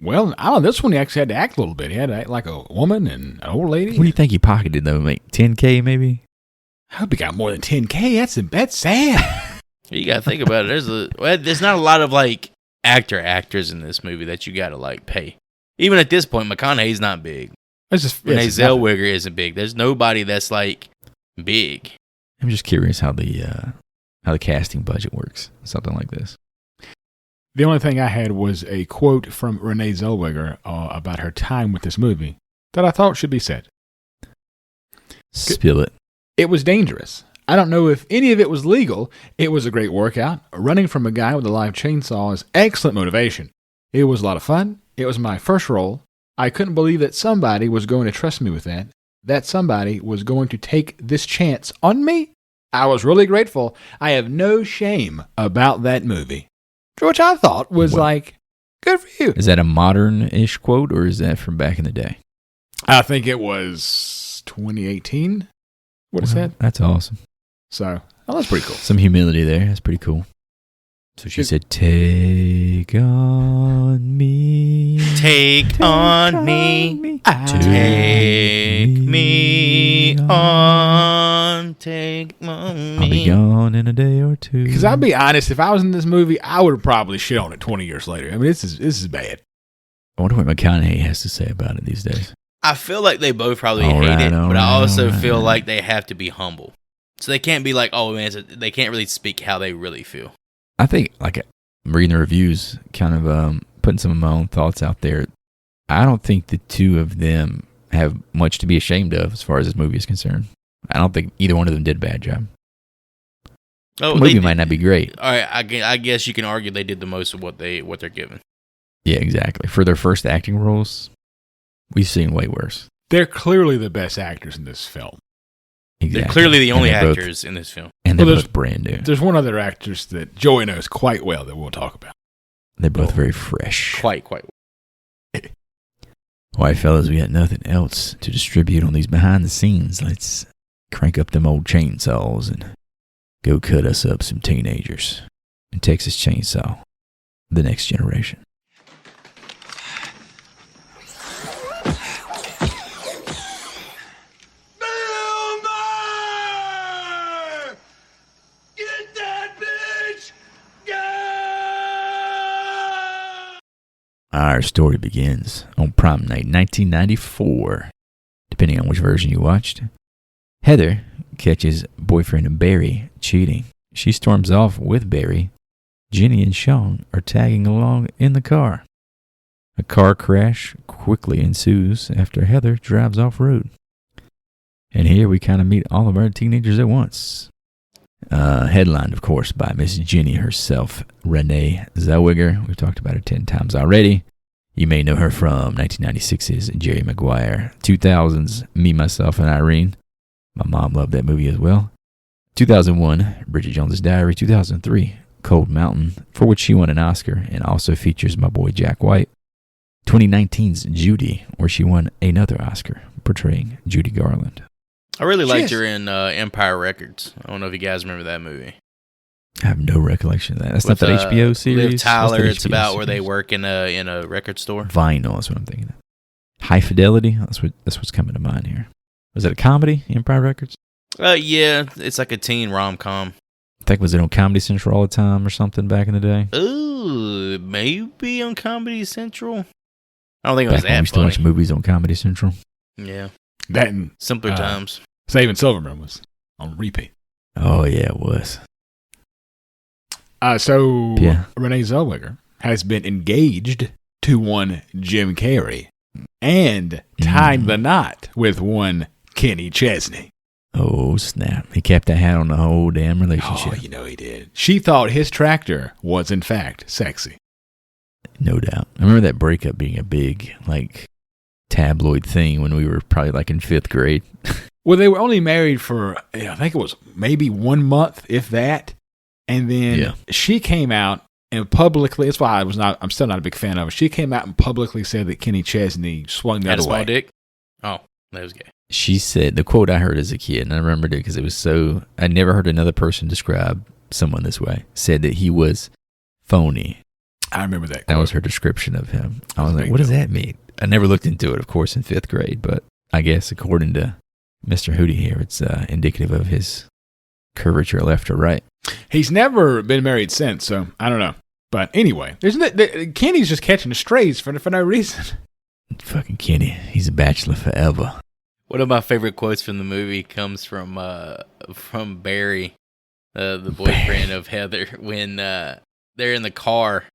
Well, I don't know. This one he actually had to act a little bit. He had to act like a woman and an old lady. What do you think he pocketed, though? Like $10K maybe? I hope he got more than $10K. That's sad. You got to think about it. There's not a lot of like actors in this movie that you got to like pay. Even at this point, McConaughey's not big. Renee Zellweger isn't big. There's nobody that's like big. I'm just curious how the casting budget works. Something like this. The only thing I had was a quote from Renee Zellweger about her time with this movie that I thought should be said. Spill it. It was dangerous. I don't know if any of it was legal. It was a great workout. Running from a guy with a live chainsaw is excellent motivation. It was a lot of fun. It was my first role. I couldn't believe that somebody was going to trust me with that. That somebody was going to take this chance on me. I was really grateful. I have no shame about that movie. Which I thought was like, good for you. Is that a modern-ish quote, or is that from back in the day? I think it was 2018. What is that? That's awesome. So, that's pretty cool. Some humility there. That's pretty cool. So she said, take on me. Take on me. Take me on. Take on me. I'll be gone in a day or two. Because I'll be honest, if I was in this movie, I would probably shit on it 20 years later. I mean, this is bad. I wonder what McConaughey has to say about it these days. I feel like they both probably hate it, but I also feel like they have to be humble. So they can't be like, oh man, they can't really speak how they really feel. I think, like, I'm reading the reviews, kind of putting some of my own thoughts out there. I don't think the two of them have much to be ashamed of as far as this movie is concerned. I don't think either one of them did a bad job. Oh, the movie might not be great. All right, I guess you can argue they did the most of what they're given. Yeah, exactly. For their first acting roles, we've seen way worse. They're clearly the best actors in this film. Exactly. They're clearly the only actors in this film. And they're both brand new. There's one other actress that Joey knows quite well that we'll talk about. They're both very fresh. Quite well. All right, fellas, we got nothing else to distribute on these behind the scenes. Let's crank up them old chainsaws and go cut us up some teenagers in Texas Chainsaw, the next generation. Our story begins on prom night 1994, depending on which version you watched. Heather catches boyfriend Barry cheating. She storms off with Barry. Jenny and Sean are tagging along in the car. A car crash quickly ensues after Heather drives off-road. And here we kind of meet all of our teenagers at once. Headlined, of course, by Miss Jenny herself, Renee Zellweger. We've talked about her 10 times already. You may know her from 1996's Jerry Maguire, 2000's Me, Myself, and Irene. My mom loved that movie as well. 2001, Bridget Jones's Diary. 2003, Cold Mountain, for which she won an Oscar and also features my boy Jack White. 2019's Judy, where she won another Oscar, portraying Judy Garland. I really liked her in Empire Records. I don't know if you guys remember that movie. I have no recollection of that. That's not that HBO series? Liv Tyler, it's about where they work in a record store. Vinyl is what I'm thinking of. High Fidelity, that's what's coming to mind here. Was it a comedy, Empire Records? Yeah, it's like a teen rom-com. I think, was it on Comedy Central all the time or something back in the day? Ooh, maybe on Comedy Central. I don't think it was that funny. We used to watch movies on Comedy Central. Yeah. That and Simpler Times. Saving Silverman was on repeat. Oh, yeah, it was. Renee Zellweger has been engaged to one Jim Carrey and tied the knot with one Kenny Chesney. Oh, snap. He kept that hat on the whole damn relationship. Oh, you know he did. She thought his tractor was, in fact, sexy. No doubt. I remember that breakup being a big, tabloid thing when we were probably, in 5th grade. Well, they were only married for, I think it was maybe 1 month, if that. And then she came out and publicly, that's why I'm still not a big fan of her. She came out and publicly said that Kenny Chesney swung the other way. Had a small dick? Oh, that was gay. She said, the quote I heard as a kid, and I remembered it because it was so, I never heard another person describe someone this way, said that he was phony. I remember that quote. That was her description of him. I was like, what does that mean? I never looked into it, of course, in 5th grade, but I guess according to Mr. Hootie here, it's indicative of his curvature left or right. He's never been married since, so I don't know. But anyway, Kenny's just catching the strays for no reason. Fucking Kenny. He's a bachelor forever. One of my favorite quotes from the movie comes from Barry, the boyfriend of Heather, when they're in the car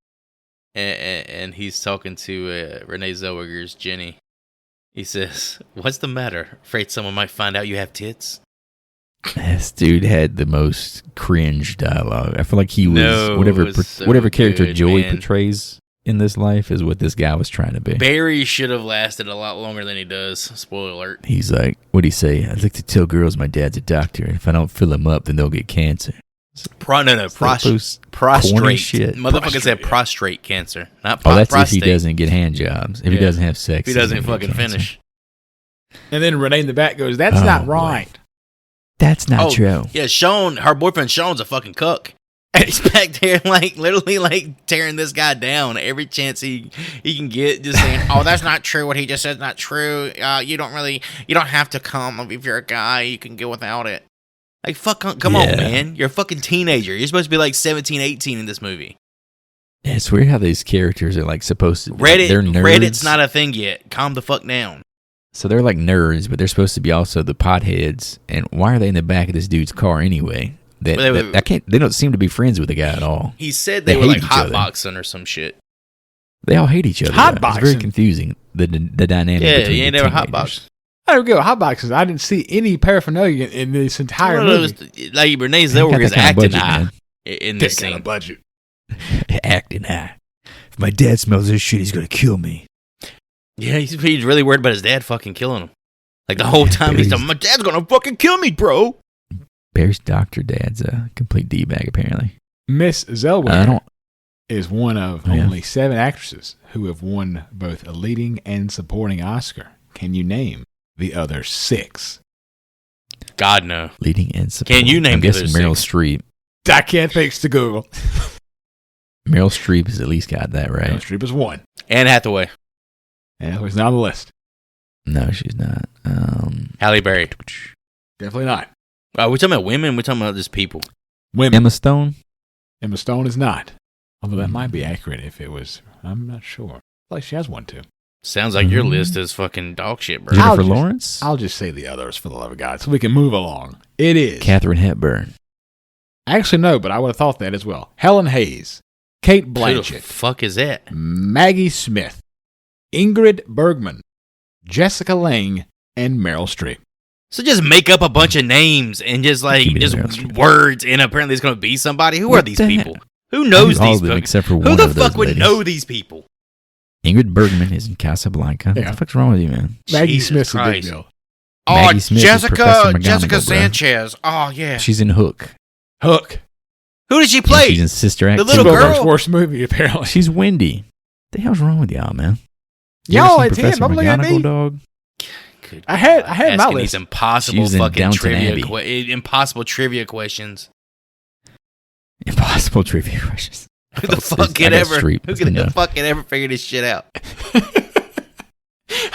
and he's talking to Renee Zellweger's Jenny. He says, "What's the matter? Afraid someone might find out you have tits?" This dude had the most cringe dialogue. I feel like he was whatever character Joey portrays in this life is what this guy was trying to be. Barry should have lasted a lot longer than he does. Spoiler alert. He's like, what'd he say? I'd like to tell girls my dad's a doctor, and if I don't fill them up, then they'll get cancer. Prostrate shit. Motherfucker said prostrate cancer, not that's prostate. If he doesn't get hand jobs. If he doesn't have sex. If he doesn't fucking finish. And then Renee in the back goes, that's not right. Boy. That's not true. Yeah, Sean, her boyfriend Sean's a fucking cuck. And he's back there literally tearing this guy down every chance he can get, just saying, "Oh, that's not true. What he just said is not true. You don't have to come if you're a guy. You can get without it." Like, come on, man. You're a fucking teenager. You're supposed to be 17, 18 in this movie. Yeah, it's weird how these characters are supposed to be. They're nerds. Reddit's not a thing yet. Calm the fuck down. So they're like nerds, but they're supposed to be also the potheads. And why are they in the back of this dude's car anyway? They don't seem to be friends with the guy at all. He said they were hotboxing or some shit. They all hate each other. Hotboxing? It's very confusing, the dynamic between you ain't never hotboxed. I don't go hotboxes. I didn't see any paraphernalia in this entire movie. Like Renee Zellweger is acting high in this scene. Budget. Acting high. If my dad smells this shit, he's going to kill me. Yeah, he's really worried about his dad fucking killing him. Like the whole time he's like, my dad's going to fucking kill me, bro. Barry's doctor dad's a complete D-bag, apparently. Miss Zellweger is one of only 7 actresses who have won both a leading and supporting Oscar. Can you name the other 6? God, no. Leading and supporting. Can you name the other 6? Meryl Streep. I can't thanks to Google. Meryl Streep has at least got that right. Meryl Streep is 1. Anne Hathaway. Anne Hathaway's not on the list. No, she's not. Halle Berry. Definitely not. We're talking about women. We're talking about just people. Women. Emma Stone. Emma Stone is not. Although that might be accurate if it was. I'm not sure. Like she has one too. Sounds like your list is fucking dog shit, bro. Jennifer Lawrence? I'll just say the others for the love of God so we can move along. It is. Katharine Hepburn. Actually, no, but I would have thought that as well. Helen Hayes. Kate Blanchett. Who the fuck is that? Maggie Smith. Ingrid Bergman. Jessica Lange. And Meryl Streep. So just make up a bunch of names and just words, and apparently it's going to be somebody. Who are these people? Who knows these people? Except for who the fuck would know these people? Ingrid Bergman is in Casablanca. Yeah. What the fuck's wrong with you, man? Maggie Smith's a big deal. Oh, Maggie Smith Jessica Sanchez. Oh, yeah. She's in Hook. Hook. Who did she play? She's in Sister Act. The little girl? Worst movie, apparently. She's Wendy. What the hell's wrong with y'all, man? Y'all, it's him. I'm looking at me. Dog? I had my list. These impossible fucking impossible trivia questions. Impossible trivia questions. Who the fuck can ever figure this shit out?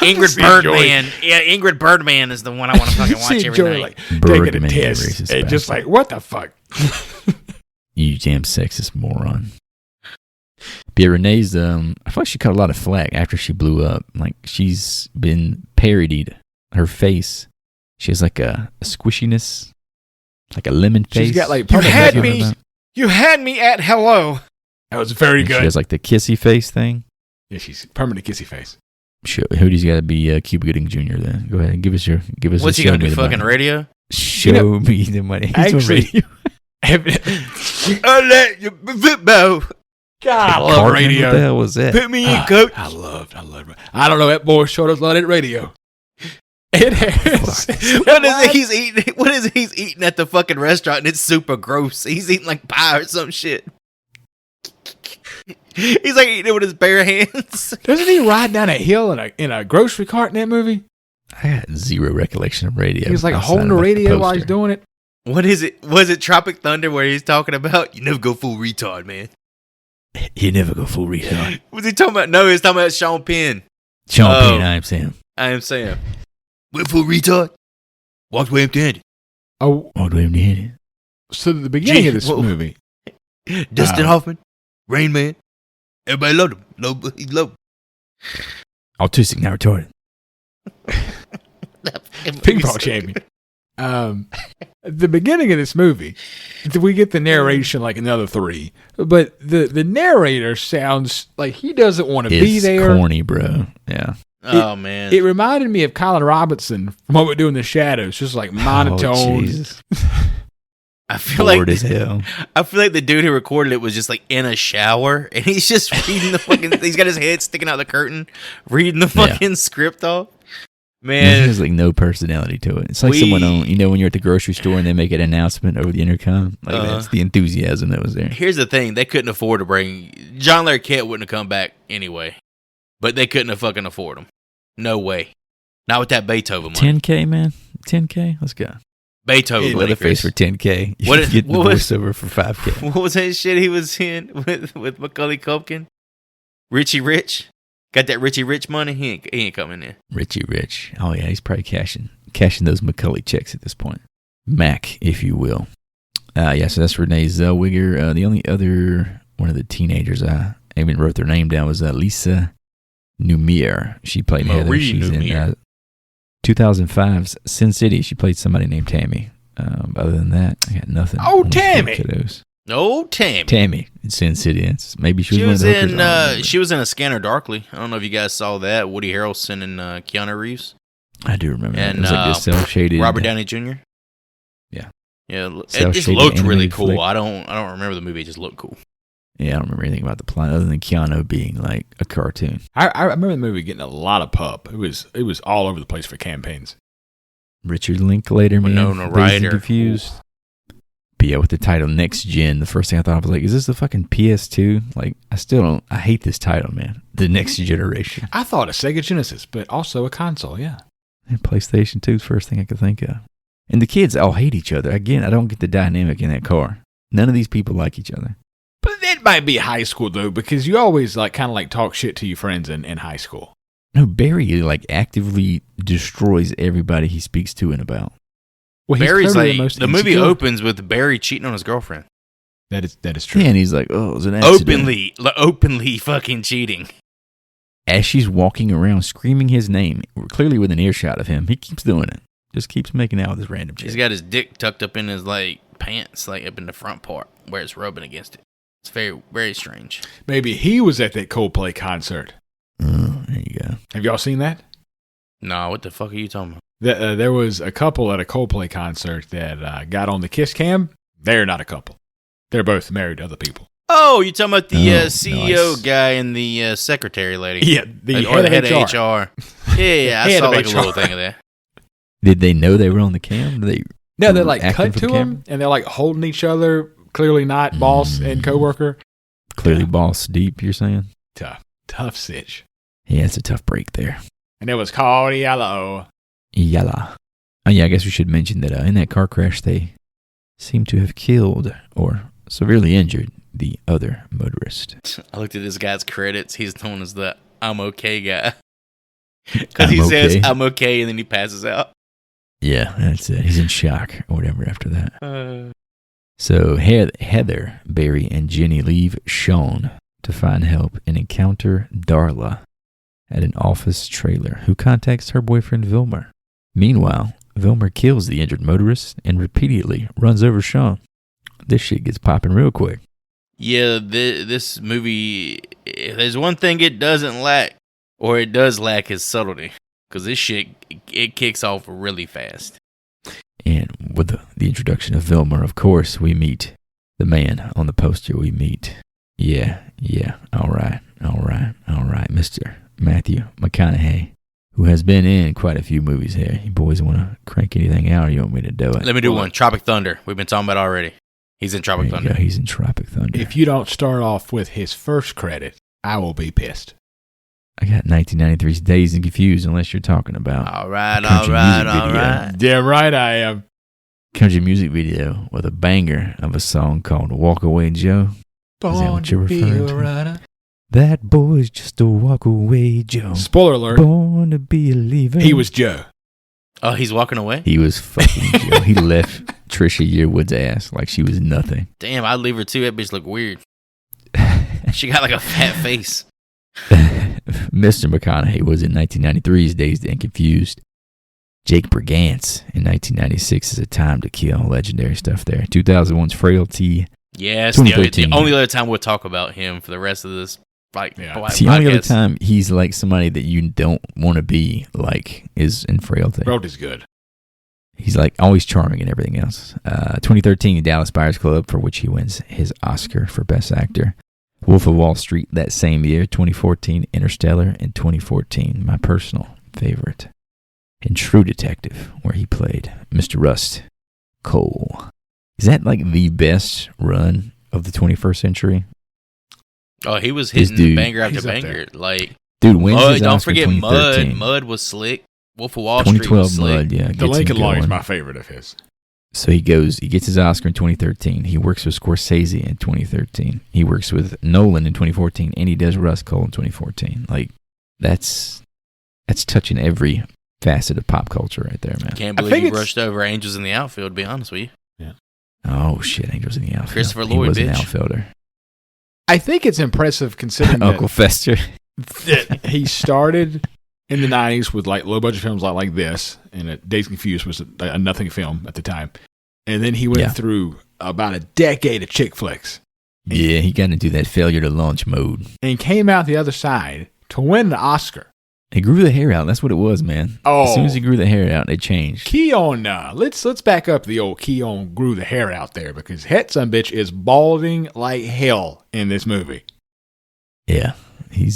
Ingrid Birdman. Yeah, Ingrid Birdman is the one I want to fucking watch every night. Like, taking a test and just like, what the fuck? You damn sexist moron. But yeah, Renee's, I feel like she caught a lot of flack after she blew up. Like, she's been parodied. Her face, she has like a squishiness, like a lemon face. She's got like, you had me at hello. That was very good. She has like the kissy face thing. Yeah, she's permanent kissy face. Sure. Who's got to be Cuba Gooding Jr. then? Go ahead and give us. What's he gonna do? Fucking radio? Show me the money. Actually, I'll let you bow. God, I love radio. What the hell was that? Put me in, coach. I love. I don't know. That boy showed us love that radio. It has. What is it he's eating? What is it he's eating at the fucking restaurant? And it's super gross. He's eating like pie or some shit. He's like eating it with his bare hands. Doesn't he ride down a hill in a grocery cart in that movie? I got zero recollection of radio. He was like holding the radio while he's doing it. What is it? Was it Tropic Thunder where he's talking about you never go full retard, man? You never go full retard. Was he talking about? No, he was talking about Sean Penn. Sean Penn, I am Sam. I am Sam. Went full retard. Walked away empty-handed. Oh, walked away empty-handed. So the beginning of this movie, Dustin Hoffman, Rain Man, everybody loved him. He loved him. Autistic, not retarded. Ping pong champion. The beginning of this movie, we get the narration like another 3, but the narrator sounds like he doesn't want to be there. It's corny, bro. Yeah. Oh, man. It reminded me of Colin Robinson from What We Do in the Shadows, just like monotone. I feel like as hell. I feel like the dude who recorded it was just like in a shower, and he's just reading the fucking. He's got his head sticking out the curtain, reading the fucking script off. Man, there's like no personality to it. It's like someone on, when you're at the grocery store and they make an announcement over the intercom. Like that's the enthusiasm that was there. Here's the thing: they couldn't afford to bring John Larroquette. Wouldn't have come back anyway, but they couldn't have fucking afford him. No way. Not with that Beethoven money. 10K, man. 10K. Let's go. Beethoven money. Face for 10K. You what get the voiceover for 5K. What was that shit he was in with Macaulay Culkin? Richie Rich. Got that Richie Rich money? He ain't coming in. Richie Rich. Oh, yeah. He's probably cashing those Macaulay checks at this point. Mac, if you will. Yeah, so that's Renee Zellweger. The only other one of the teenagers I even wrote their name down was Lisa Lumiere. She played Heather. She's in 2005's Sin City. She played somebody named Tammy. Other than that, I got nothing. Oh, Tammy! Oh, Tammy. Tammy in Sin City. Maybe she was one of the she was in A Scanner Darkly. I don't know if you guys saw that. Woody Harrelson and Keanu Reeves. I do remember. And it was like this cel-shaded Robert Downey Jr. Yeah. Yeah. It just looked really cool. Flick. I don't remember the movie. It just looked cool. Yeah, I don't remember anything about the plot other than Keanu being like a cartoon. I remember the movie getting a lot of pub. It was all over the place for campaigns. Richard Linklater, man. Winona Ryder. Confused. But yeah, with the title Next Gen, the first thing I thought was like, is this the fucking PS2? Like, I hate this title, man. The Next Generation. I thought a Sega Genesis, but also a console, yeah. And PlayStation 2 is the first thing I could think of. And the kids all hate each other. Again, I don't get the dynamic in that car. None of these people like each other. But that might be high school, though, because you always kind of talk shit to your friends in high school. No, Barry actively destroys everybody he speaks to and about. Well, Barry's the movie opens with Barry cheating on his girlfriend. That is true. Yeah, and he's like, oh, it was an accident. Openly fucking cheating. as she's walking around screaming his name, clearly within earshot of him, he keeps doing it. Just keeps making out with this random chick. He's got his dick tucked up in his like pants, like up in the front part where it's rubbing against it. It's very, very strange. Maybe he was at that Coldplay concert. There you go. Have y'all seen that? No, what the fuck are you talking about? There was a couple at a Coldplay concert that got on the kiss cam. They're not a couple. They're both married to other people. Oh, you're talking about the CEO guy and the secretary lady. Yeah, the head of HR. Yeah, I saw like a little thing of that. Did they know they were on the cam? No, they're like cut to him, and they're like holding each other. Clearly not boss and coworker. Clearly boss deep, you're saying? Tough sitch. Yeah, it's a tough break there. And it was called Yellow. Yalla. Oh, yeah, I guess we should mention that in that car crash, they seem to have killed or severely injured the other motorist. I looked at this guy's credits. He's known as the I'm okay guy. Because he says, I'm okay, and then he passes out. Yeah, that's it. He's in shock or whatever after that. So Heather, Barry, and Jenny leave Sean to find help and encounter Darla at an office trailer, who contacts her boyfriend Vilmer. Meanwhile, Vilmer kills the injured motorist and repeatedly runs over Sean. This shit gets popping real quick. Yeah, this movie, if there's one thing it doesn't lack, or it does lack, is subtlety. Because this shit, it kicks off really fast. And with the introduction of Vilmer, of course, we meet the man on the poster. We meet, all right, Mr. Matthew McConaughey, who has been in quite a few movies here. You boys want to crank anything out, or you want me to do it? Let me do one. Tropic Thunder. We've been talking about it already. He's in Tropic Thunder. He's in Tropic Thunder. If you don't start off with his first credit, I will be pissed. I got 1993's Dazed and Confused, unless you're talking about all right. Damn right I am. Country music video with a banger of a song called Walk Away Joe. Is that what you're referring to? That boy's just a walk away Joe. Spoiler alert. Born to be a leaver. He was Joe. Oh, he's walking away? He was fucking Joe. He left Trisha Yearwood's ass like she was nothing. Damn, I'd leave her too. That bitch look weird. She got like a fat face. Mr. McConaughey was in 1993's Dazed and Confused. Jake Brigance in 1996 is A Time to Kill. Legendary stuff there. 2001's Frailty. Yes, the only other time we'll talk about him for the rest of this. It's the only other time he's like somebody that you don't want to be like is in Frailty. Frailty's good. He's like always charming and everything else. 2013 Dallas Buyers Club, for which he wins his Oscar for Best Actor. Wolf of Wall Street that same year. 2014 Interstellar, and 2014 my personal favorite, in True Detective, where he played Mr. Rust Cole. Is that like the best run of the 21st century? Oh, he was hitting banger after banger. Like, dude, wins his don't Oscar forget 2013. Mud. Mud was slick. Wolf of Wall Street was slick. Mud, yeah. The Lincoln Lawyer is my favorite of his. So he gets his Oscar in 2013. He works with Scorsese in 2013. He works with Nolan in 2014, and he does Rust Cole in 2014. Like, that's touching every facet of pop culture right there, man. Can't believe you brushed over Angels in the Outfield, to be honest with you. Yeah. Oh, shit, Angels in the Outfield. Christopher Lloyd, he was bitch. an outfielder. I think it's impressive considering Uncle Fester. that he started in the 90s with like low-budget films like this, and Dazed and Confused was a nothing film at the time. And then he went through about a decade of chick flicks. Yeah, he got into that failure to launch mode. And came out the other side to win an Oscar. He grew the hair out. That's what it was, man. Oh. As soon as he grew the hair out, it changed. Keon, let's back up the old Keon grew the hair out there, because that son bitch is balding like hell in this movie. Yeah, he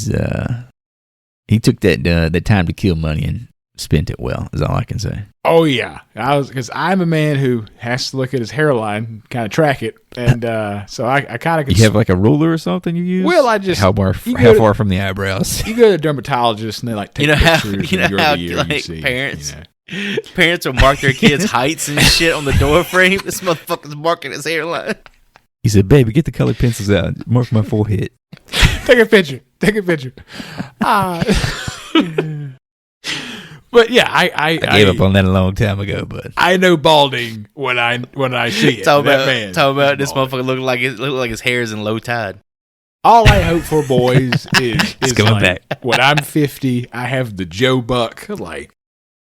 took that Time to Kill money and spent it well, is all I can say. Oh yeah, because I'm a man who has to look at his hairline, kind of track it, and so I kind of. You have like a ruler or something you use? Well, I just how far from the eyebrows? You go to a dermatologist and they like take pictures. You know how like parents. Parents will mark their kids' heights and shit on the door frame. This motherfucker's marking his hairline. He said, "Baby, get the colored pencils out. Mark my forehead. Take a picture. But yeah, I gave up on that a long time ago. But I know balding when I see it. Talk about this motherfucker look like his hair is in low tide. All I hope for, boys, is coming like, back. when I'm 50, I have the Joe Buck, like,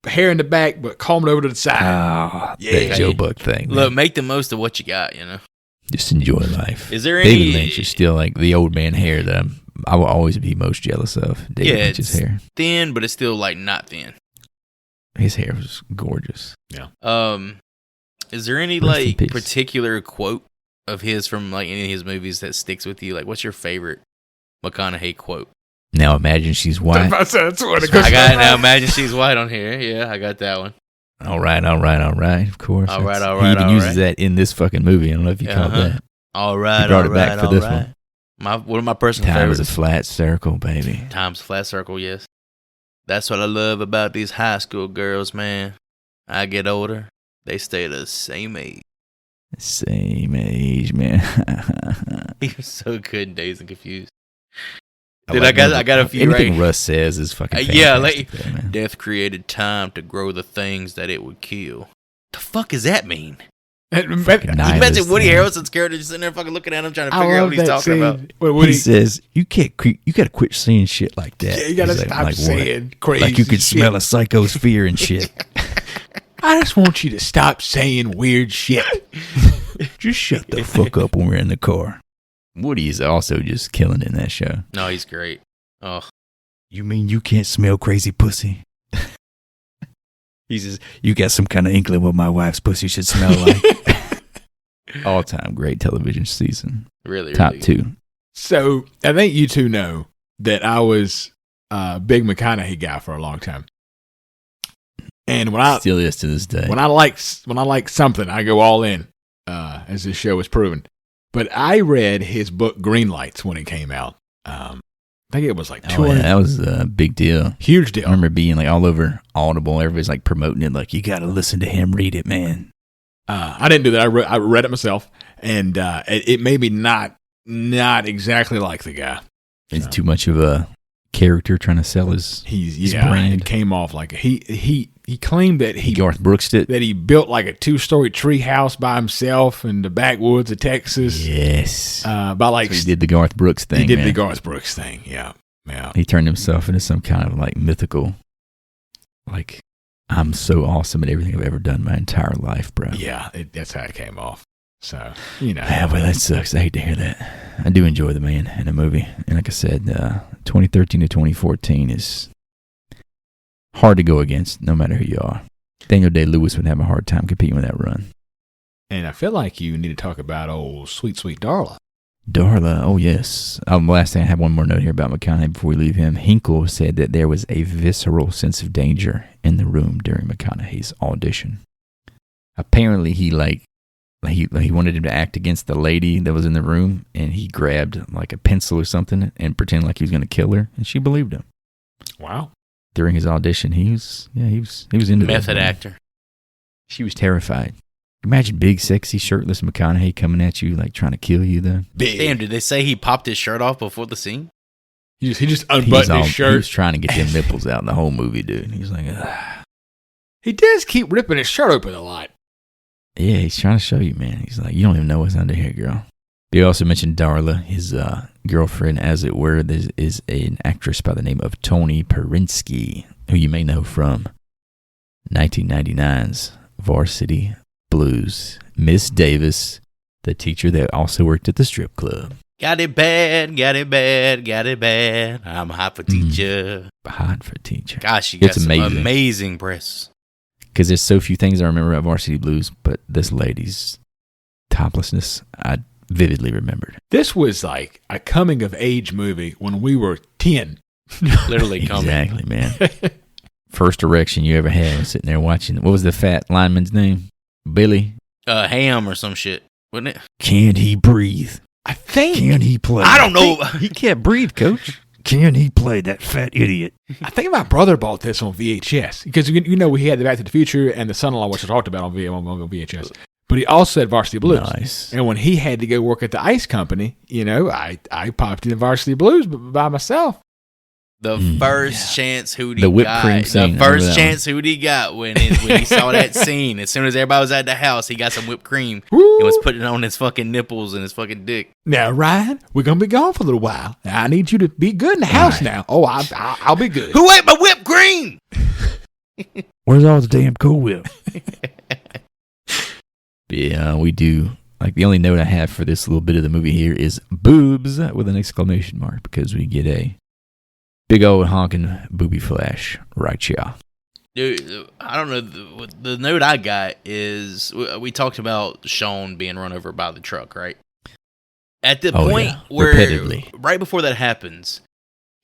hair in the back, but combed over to the side. Oh, Yeah. that Joe Buck thing. Look, Man. make the most of what you got, you know? Just enjoy life. Is there any... David Lynch is still like the old man hair that I will always be most jealous of. David Lynch's hair. Thin, but it's still, like, not thin. His hair was gorgeous. Yeah. Is there any, Rest in like, peace. particular quote of his from, like, any of his movies that sticks with you? Like, what's your favorite McConaughey quote? Now imagine she's white. That's what it I got it now. Imagine she's white on here. Yeah, I got that one. All right. Of course. All right. He even uses that in this fucking movie. I don't know if you caught that. All right. He brought it back for this one. One of my personal Time is favorites. a flat circle, baby. Time's a flat circle, yes. That's what I love about these high school girls, man. I get older, they stay the same age. Same age, man. He was so good in Dazed and Confused. Dude, I got a few Anything right. Russ says is fucking fantastic. Yeah, like though, man. death created time to grow the things that it would kill. The fuck does that mean? Fucking You nihilist, imagine Woody man. Harrelson's character just sitting there fucking looking at him trying to figure out what he's talking about. He says, you gotta quit saying shit like that. Yeah, you gotta He's like, stop what? saying crazy Like you could shit. smell a psycho's fear and shit. I just want you to stop saying weird shit. Just shut the fuck up when we're in the car. Woody is also just killing it in that show. No, he's great. Oh, You mean you can't smell crazy pussy? He says, you got some kind of inkling what my wife's pussy should smell like. All time great television season. really, Top really two. So I think you two know that I was a big McConaughey guy for a long time. And when I Still is to this day. when I like something, I go all in, as this show has proven. But I read his book Green Lights when it came out. I think it was like 200. yeah, that was a big deal. Huge I deal. remember being like all over Audible. Everybody's like promoting it. Like, you got to listen to him read it, man. I didn't do that. I read it myself, and it made me not exactly like the guy. It's too much of a character trying to sell his brand. It came off like he claimed that he Garth Brooks did. that he built like a 2-story tree house by himself in the backwoods of Texas. Yes. By like So he did the Garth Brooks thing. he did man. the Garth Brooks thing. Yeah. He turned himself into some kind of like mythical, like, I'm so awesome at everything I've ever done my entire life, bro. Yeah, that's how it came off. So, you know. Yeah, well, that sucks. I hate to hear that. I do enjoy the man in a movie. And like I said, 2013 to 2014 is hard to go against, no matter who you are. Daniel Day-Lewis would have a hard time competing with that run. And I feel like you need to talk about old Sweet Sweet Darla. Darla, oh yes. Last thing, I have one more note here about McConaughey before we leave him. Hinkle said that there was a visceral sense of danger in the room during McConaughey's audition. Apparently, he wanted him to act against the lady that was in the room, and he grabbed like a pencil or something and pretended like he was going to kill her, and she believed him. Wow. During his audition, he was into method that. actor. She was terrified. Imagine big, sexy, shirtless McConaughey coming at you, like trying to kill you. Then Damn, did they say he popped his shirt off before the scene? He just unbuttoned his He shirt. was trying to get them nipples out in the whole movie, dude. He was like, ugh. He does keep ripping his shirt open a lot. Yeah, he's trying to show you, man. He's like, you don't even know what's under here, girl. They also mentioned Darla, his girlfriend, as it were. There is an actress by the name of Toni Perinsky, who you may know from 1999's Varsity Blues. Miss Davis, the teacher that also worked at the strip club. Got it bad, got it bad, got it bad. I'm hot for teacher. Hot for teacher. Gosh, she got It's some amazing. amazing breasts. Because there's so few things I remember about Varsity Blues, but this lady's toplessness, I vividly remembered. This was like a coming of age movie when we were 10. Literally coming. Exactly, man. First erection you ever had was sitting there watching. What was the fat lineman's name? Billy? Ham or some shit, wasn't it? Can he breathe? I think Can he play? I don't know. He can't breathe, coach. Can he play that fat idiot? I think my brother bought this on VHS because we had the Back to the Future and the Son-in-Law, which I talked about on VHS. But he also had Varsity Blues. Nice. And when he had to go work at the ice company, I popped in Varsity Blues by myself. The first chance Hootie the whipped got, cream scene, the first chance Hootie got when he saw that scene, as soon as everybody was at the house, he got some whipped cream and was putting it on his fucking nipples and his fucking dick. Now, Ryan, we're gonna be gone for a little while. I need you to be good in the house now. Oh, I'll be good. Who ate my whipped cream? Where's all the damn Cool Whip? Yeah, we do. Like, the only note I have for this little bit of the movie here is boobs with an exclamation mark, because we get a big old honking booby flash right here. Dude, I don't know. The note I got is we talked about Sean being run over by the truck, right? At the point where, repetitively, right before that happens,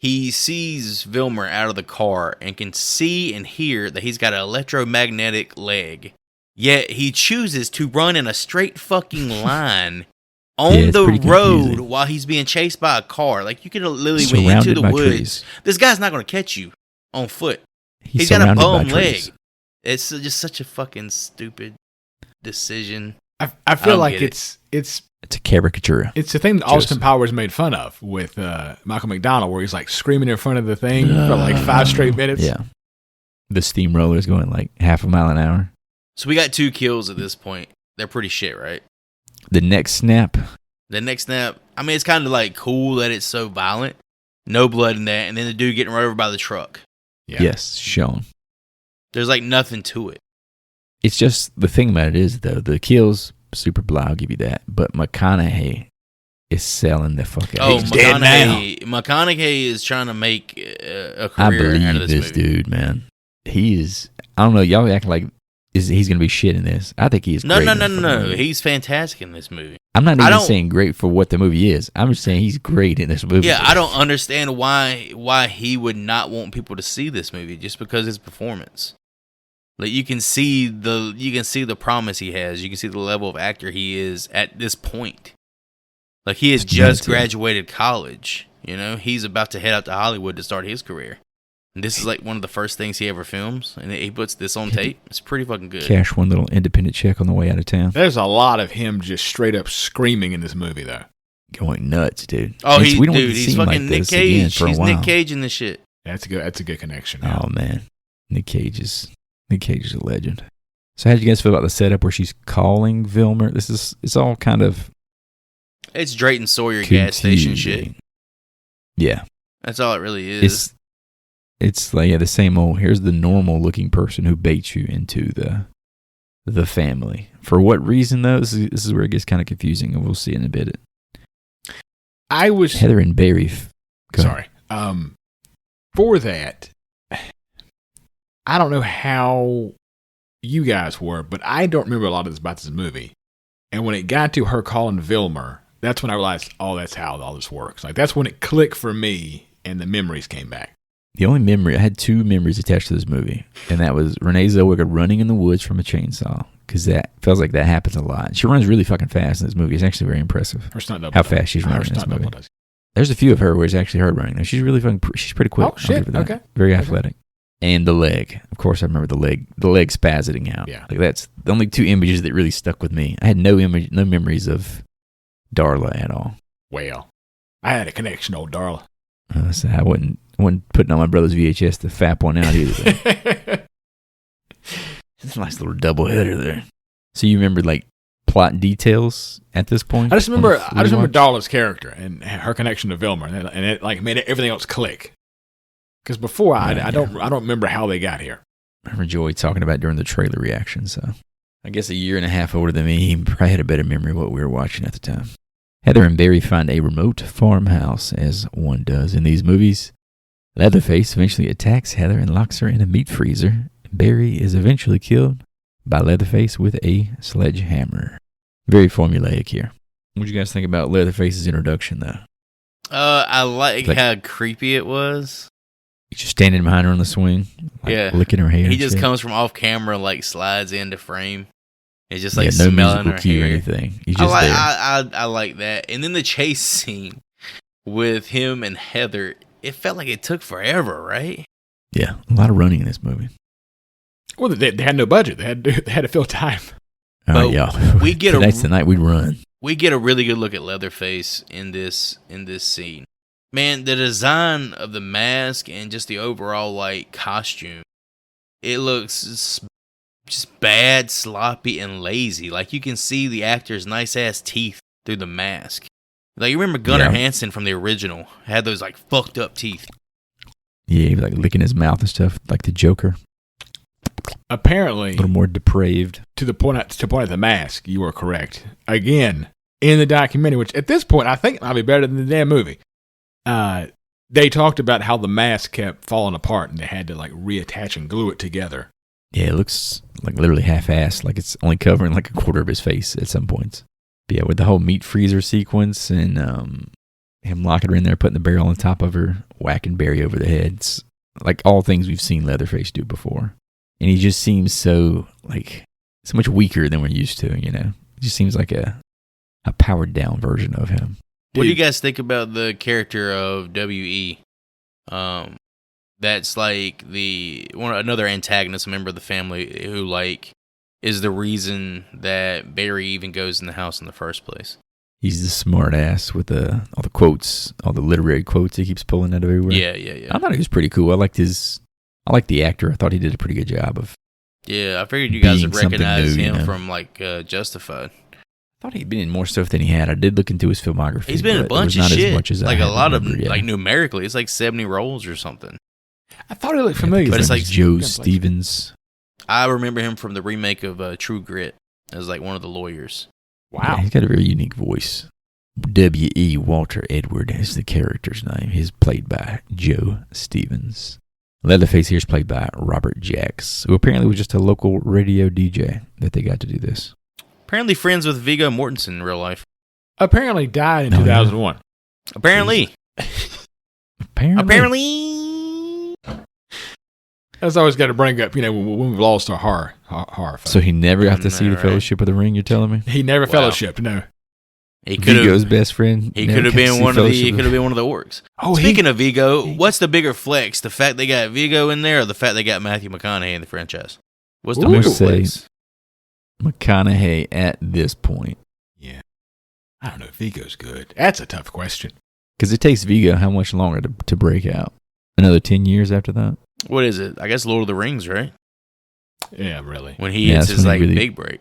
he sees Vilmer out of the car and can see and hear that he's got an electromagnetic leg. Yet he chooses to run in a straight fucking line on the road while he's being chased by a car. Like, you could have literally went into the woods. Trees. This guy's not going to catch you on foot. He's got a bum leg. It's just such a fucking stupid decision. I feel like it's a caricature. It's the thing that Austin Powers made fun of with Michael McDonald, where he's like screaming in front of the thing for like 5 straight minutes. Yeah, the steamroller is going like half a mile an hour. So we got 2 kills at this point. They're pretty shit, right? The next snap. I mean, it's kind of like cool that it's so violent. No blood in that. And then the dude getting run over by the truck. Yeah. Yes, shown. There's like nothing to it. It's just, the thing about it is, though, the kills, super blah, I'll give you that. But McConaughey is selling the fuck out. Oh, McConaughey is trying to make a career out of this movie. Dude, man. He is, I don't know, y'all act like he's going to be shit in this. I think he's great. No. He's fantastic in this movie. I'm not even saying great for what the movie is. I'm just saying he's great in this movie. Yeah, I don't understand why he would not want people to see this movie just because of his performance. Like, you can see the promise he has. You can see the level of actor he is at this point. Like, he has just graduated college. You know, he's about to head out to Hollywood to start his career. And this is like one of the first things he ever films, and he puts this on tape. It's pretty fucking good. Cash one little independent check on the way out of town. There's a lot of him just straight up screaming in this movie, though. Going nuts, dude. Oh, he's fucking Nick Cage. He's Nick Cage in this shit. Yeah, that's a good connection. Oh man, Nick Cage is a legend. So how did you guys feel about the setup where she's calling Vilmer? It's all kind of, it's Drayton Sawyer gas station shit. Yeah, that's all it really is. It's like, the same old, here's the normal looking person who baits you into the family. For what reason, though? This is where it gets kind of confusing, and we'll see in a bit. Heather and Barry. Sorry. For that, I don't know how you guys were, but I don't remember a lot of this about this movie. And when it got to her calling Vilmer, that's when I realized, oh, that's how all this works. Like, that's when it clicked for me, and the memories came back. The only memory, I had 2 memories attached to this movie, and that was Renee Zellweger running in the woods from a chainsaw, because that feels like that happens a lot. She runs really fucking fast in this movie. It's actually very impressive how fast she's running in this movie. There's a few of her where it's actually her running. She's really she's pretty quick. Oh, shit, okay. Very athletic. And the leg. Of course, I remember the leg spasming out. Yeah. Like, that's the only 2 images that really stuck with me. I had no memories of Darla at all. Well, I had a connection, old Darla. So I wasn't putting on my brother's VHS to fap one out either. It's a nice little double header there. So you remember like plot details at this point? I just remember Darla's character and her connection to Vilmer, and it like made everything else click. Because before I don't remember how they got here. I remember Joey talking about during the trailer reaction. So I guess a year and a half older than me, he probably had a better memory of what we were watching at the time. Heather and Barry find a remote farmhouse, as one does in these movies. Leatherface eventually attacks Heather and locks her in a meat freezer. Barry is eventually killed by Leatherface with a sledgehammer. Very formulaic here. What did you guys think about Leatherface's introduction, though? I like how creepy it was. He's just standing behind her on the swing, licking her hair. He just comes from off camera, like slides into frame. It's just like no smelling her hair. Or anything. He's just there. I like that. And then the chase scene with him and Heather, it felt like it took forever, right? Yeah, a lot of running in this movie. Well, they had no budget. They had to fill time. Oh yeah, tonight's the night we run. We get a really good look at Leatherface in this scene. Man, the design of the mask and just the overall like costume, it looks just bad, sloppy, and lazy. Like you can see the actor's nice ass teeth through the mask. Like you remember Gunnar Hansen from the original had those like fucked up teeth. Yeah, he was like licking his mouth and stuff, like the Joker. Apparently, a little more depraved. To point out the mask, you are correct. Again, in the documentary, which at this point I think might be better than the damn movie. They talked about how the mask kept falling apart and they had to like reattach and glue it together. Yeah, it looks like literally half-assed, like it's only covering like a quarter of his face at some points. But yeah, with the whole meat freezer sequence and him locking her in there, putting the barrel on top of her, whacking Barry over the head. It's like all things we've seen Leatherface do before. And he just seems so much weaker than we're used to, you know? He just seems like a powered down version of him. What do you guys think about the character of W.E.? That's like another antagonist, a member of the family who like is the reason that Barry even goes in the house in the first place. He's the smart ass with all the quotes, all the literary quotes he keeps pulling out of everywhere. Yeah. I thought he was pretty cool. I liked the actor. I thought he did a pretty good job of. Yeah, I figured you guys would recognize new, him from like Justified. I thought he'd been in more stuff than he had. I did look into his filmography. He's been in a bunch of shit. Like a lot of like numerically, it's like 70 roles or something. I thought he looked familiar, but it's like Joe Stevens. I remember him from the remake of True Grit as like one of the lawyers. Wow, yeah, he's got a very unique voice. W.E. Walter Edward is the character's name. He's played by Joe Stevens. Leatherface here is played by Robert Jacks, who apparently was just a local radio DJ that they got to do this. Apparently friends with Viggo Mortensen in real life. Apparently died in 2001. Apparently. That's always got to bring up, when we've lost our horror. So he never got to see the Fellowship of the Ring, you're telling me? He never fellowshipped, no. Viggo's best friend. He could have been one of the orcs. Oh, Speaking of Viggo, what's the bigger flex? The fact they got Viggo in there or the fact they got Matthew McConaughey in the franchise? What's the bigger flex? McConaughey at this point. Yeah. I don't know if Viggo's good. That's a tough question. Because it takes Viggo how much longer to break out? Another 10 years after that? What is it? I guess Lord of the Rings, right? Yeah, really. When he hits his big break.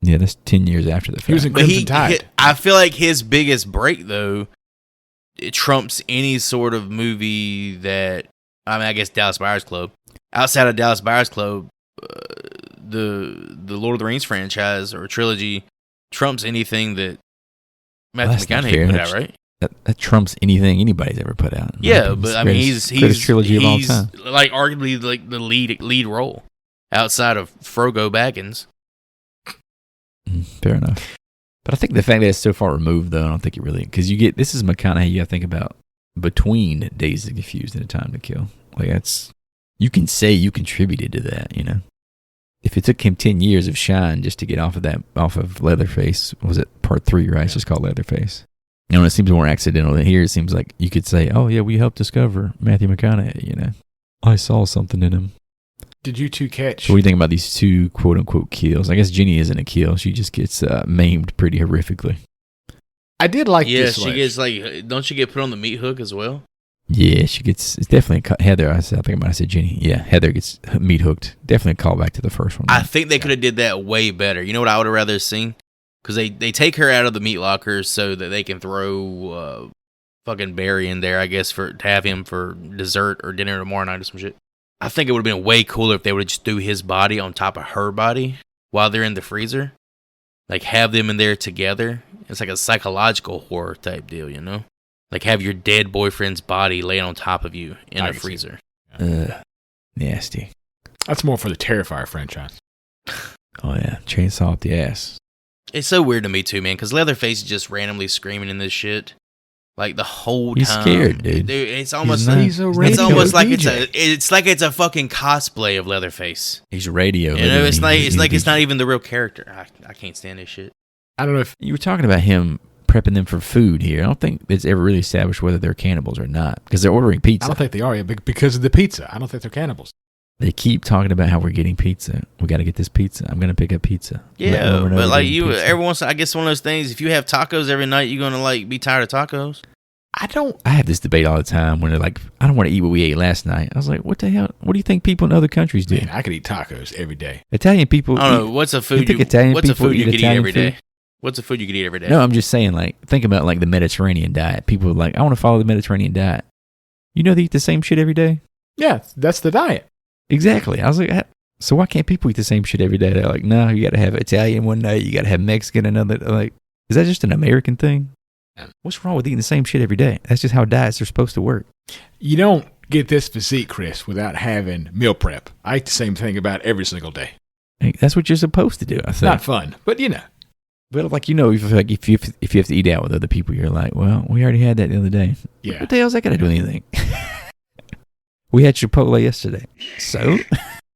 Yeah, that's 10 years after the fact. He was in Crimson Tide. I feel like his biggest break, though, it trumps any sort of movie that, I guess Dallas Buyers Club. Outside of Dallas Buyers Club, the Lord of the Rings franchise or trilogy trumps anything that Matthew McConaughey put out, right? That trumps anything anybody's ever put out. Yeah, but he's trilogy of all time. Like arguably like the lead role outside of Frodo Baggins. Fair enough. But I think the fact that it's so far removed, though, I don't think it really, because this is McConaughey. You got to think about between Dazed and Confused and A Time to Kill. Like you can say you contributed to that. If it took him 10 years of shine just to get off of Leatherface, was it part 3, right? It's just called Leatherface. And when it seems more accidental than here, it seems like you could say, oh, yeah, we helped discover Matthew McConaughey, I saw something in him. Did you two catch? So what do you think about these two quote-unquote kills? I guess Jenny isn't a kill. She just gets maimed pretty horrifically. I did like this. Yeah, she gets don't she get put on the meat hook as well? Yeah, she gets, it's definitely Heather. I think I might have said Jenny. Yeah, Heather gets meat hooked. Definitely a callback to the first one. I think they could have did that way better. You know what I would have rather seen? Because they take her out of the meat locker so that they can throw fucking Barry in there, I guess, to have him for dessert or dinner tomorrow night or some shit. I think it would have been way cooler if they would have just threw his body on top of her body while they're in the freezer. Like, have them in there together. It's like a psychological horror type deal, Like, have your dead boyfriend's body laying on top of you in a freezer. Nasty. That's more for the Terrifier franchise. Oh, yeah. Chainsaw up the ass. It's so weird to me, too, man, because Leatherface is just randomly screaming in this shit. Like, the whole time. He's scared, dude. It's almost like it's a fucking cosplay of Leatherface. He's radio. It's not even the real character. I can't stand this shit. I don't know if you were talking about him prepping them for food here. I don't think it's ever really established whether they're cannibals or not because they're ordering pizza. I don't think they are because of the pizza. I don't think they're cannibals. They keep talking about how we're getting pizza. We got to get this pizza. I'm going to pick up pizza. Yeah, but like every once, I guess one of those things, if you have tacos every night, you're going to be tired of tacos. I have this debate all the time when they're like, I don't want to eat what we ate last night. I was like, what the hell? What do you think people in other countries do? Man, I could eat tacos every day. Italian people. I don't know. What's a food you could eat every day? What's a food you could eat every day? No, I'm just saying, like, think about like the Mediterranean diet. People are like, I want to follow the Mediterranean diet. You know, they eat the same shit every day. Yeah, that's the diet. Exactly. I was like, so why can't people eat the same shit every day? They're like, no, you got to have Italian one night. You got to have Mexican another. Like, is that just an American thing? What's wrong with eating the same shit every day? That's just how diets are supposed to work. You don't get this physique, Chris, without having meal prep. I eat the same thing about every single day. That's what you're supposed to do. I think. Not fun, but you know. But like, you know, if you have to eat out with other people, you're like, well, we already had that the other day. Yeah. What the hell's that got to do with anything? We had Chipotle yesterday. So?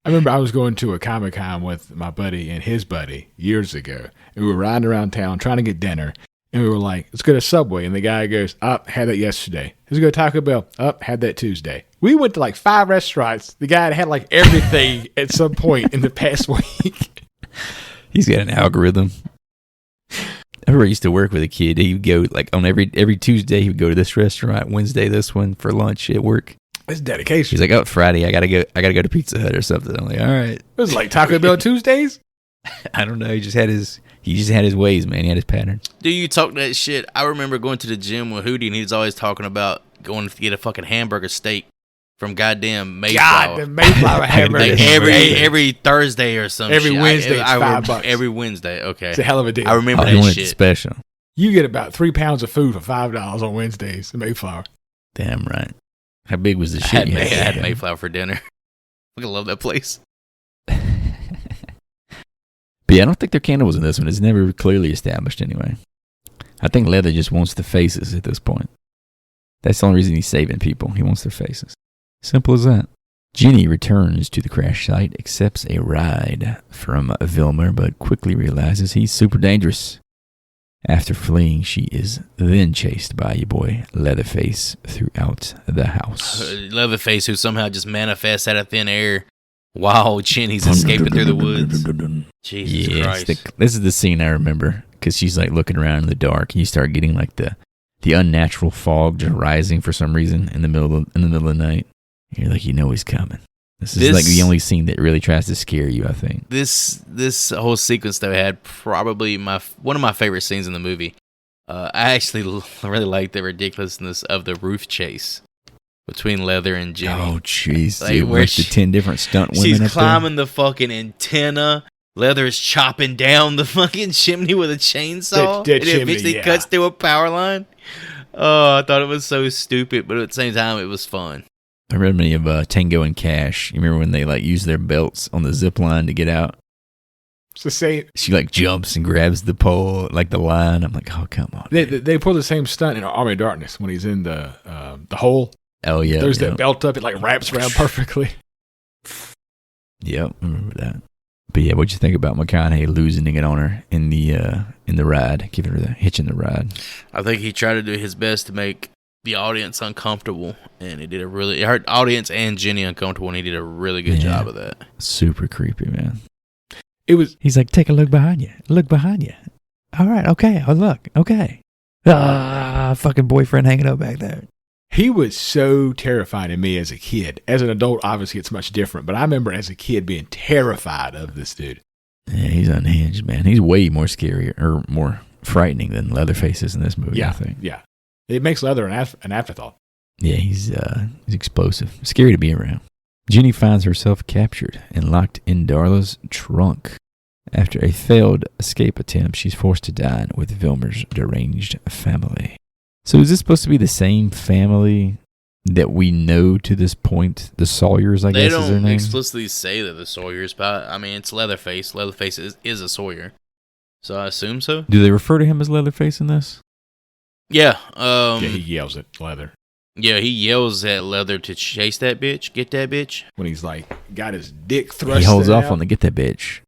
I remember I was going to a Comic-Con with my buddy and his buddy years ago. And we were riding around town trying to get dinner. And we were like, let's go to Subway. And the guy goes, had that yesterday. Let's go to Taco Bell. Had that Tuesday. We went to like 5 restaurants. The guy had like everything at some point in the past week. He's got an algorithm. I remember I used to work with a kid. He would go like on every Tuesday, he would go to this restaurant, Wednesday this one for lunch at work. It's dedication. He's like, Friday, I gotta go to Pizza Hut or something. I'm like, all right. It was like Taco Bell Tuesdays? I don't know. He just had his ways, man. He had his patterns. Do you talk that shit? I remember going to the gym with Hootie, and he was always talking about going to get a fucking hamburger steak from goddamn Mayflower. God, the Mayflower hamburger. Like every Thursday or something. Every Wednesday, it's $5. Every Wednesday, okay. It's a hell of a deal. I remember that shit. Special. You get about 3 pounds of food for $5 on Wednesdays in Mayflower. Damn right. How big was the shit? I had Mayflower for dinner. I love that place. But yeah, I don't think they're cannibals in this one. It's never clearly established anyway. I think Leather just wants the faces at this point. That's the only reason he's saving people. He wants their faces. Simple as that. Ginny returns to the crash site, accepts a ride from Vilmer, but quickly realizes he's super dangerous. After fleeing, she is then chased by your boy Leatherface throughout the house. Leatherface, who somehow just manifests out of thin air while Ginny's escaping through the woods. Jesus Christ. This is the scene I remember, because she's like looking around in the dark, and you start getting like the unnatural fog just rising for some reason in the middle of the night. You're like, you know he's coming. This is like the only scene that really tries to scare you, I think. This whole sequence that had probably one of my favorite scenes in the movie. I actually really like the ridiculousness of the roof chase between Leather and Ginny. Oh, jeez. Like, where the 10 different stunt women she's climbing the fucking antenna. Leather is chopping down the fucking chimney with a chainsaw. That and it eventually cuts through a power line. Oh, I thought it was so stupid, but at the same time, it was fun. I remember many of Tango and Cash. You remember when they like use their belts on the zip line to get out? It's the same. She like jumps and grabs the pole, like the line. I'm like, oh, come on. They pull the same stunt in Army of Darkness when he's in the hole. Oh, yeah. There's that belt up. It like wraps around perfectly. Yep, I remember that. But yeah, what'd you think about McConaughey losing it on her in the ride, giving her the hitch in the ride? I think he tried to do his best to make the audience uncomfortable, and it hurt audience and Ginny uncomfortable, and he did a really good job of that. Super creepy, man. He's like, take a look behind you. Look behind you. All right, okay, I'll look. Okay. Fucking boyfriend hanging up back there. He was so terrifying to me as a kid. As an adult, obviously it's much different, but I remember as a kid being terrified of this dude. Yeah, he's unhinged, man. He's way more scary or more frightening than Leatherface is in this movie, I think. Yeah. It makes Leather an afterthought. Yeah, he's explosive. Scary to be around. Ginny finds herself captured and locked in Darla's trunk. After a failed escape attempt, she's forced to dine with Vilmer's deranged family. So is this supposed to be the same family that we know to this point? The Sawyers, I guess, is their name? They don't explicitly say that the Sawyers, but I mean, it's Leatherface. Leatherface is a Sawyer. So I assume so. Do they refer to him as Leatherface in this? Yeah. He yells at Leather. Yeah, he yells at Leather to chase that bitch, get that bitch. When he's like, got his dick thrust He holds off out. on the get that bitch.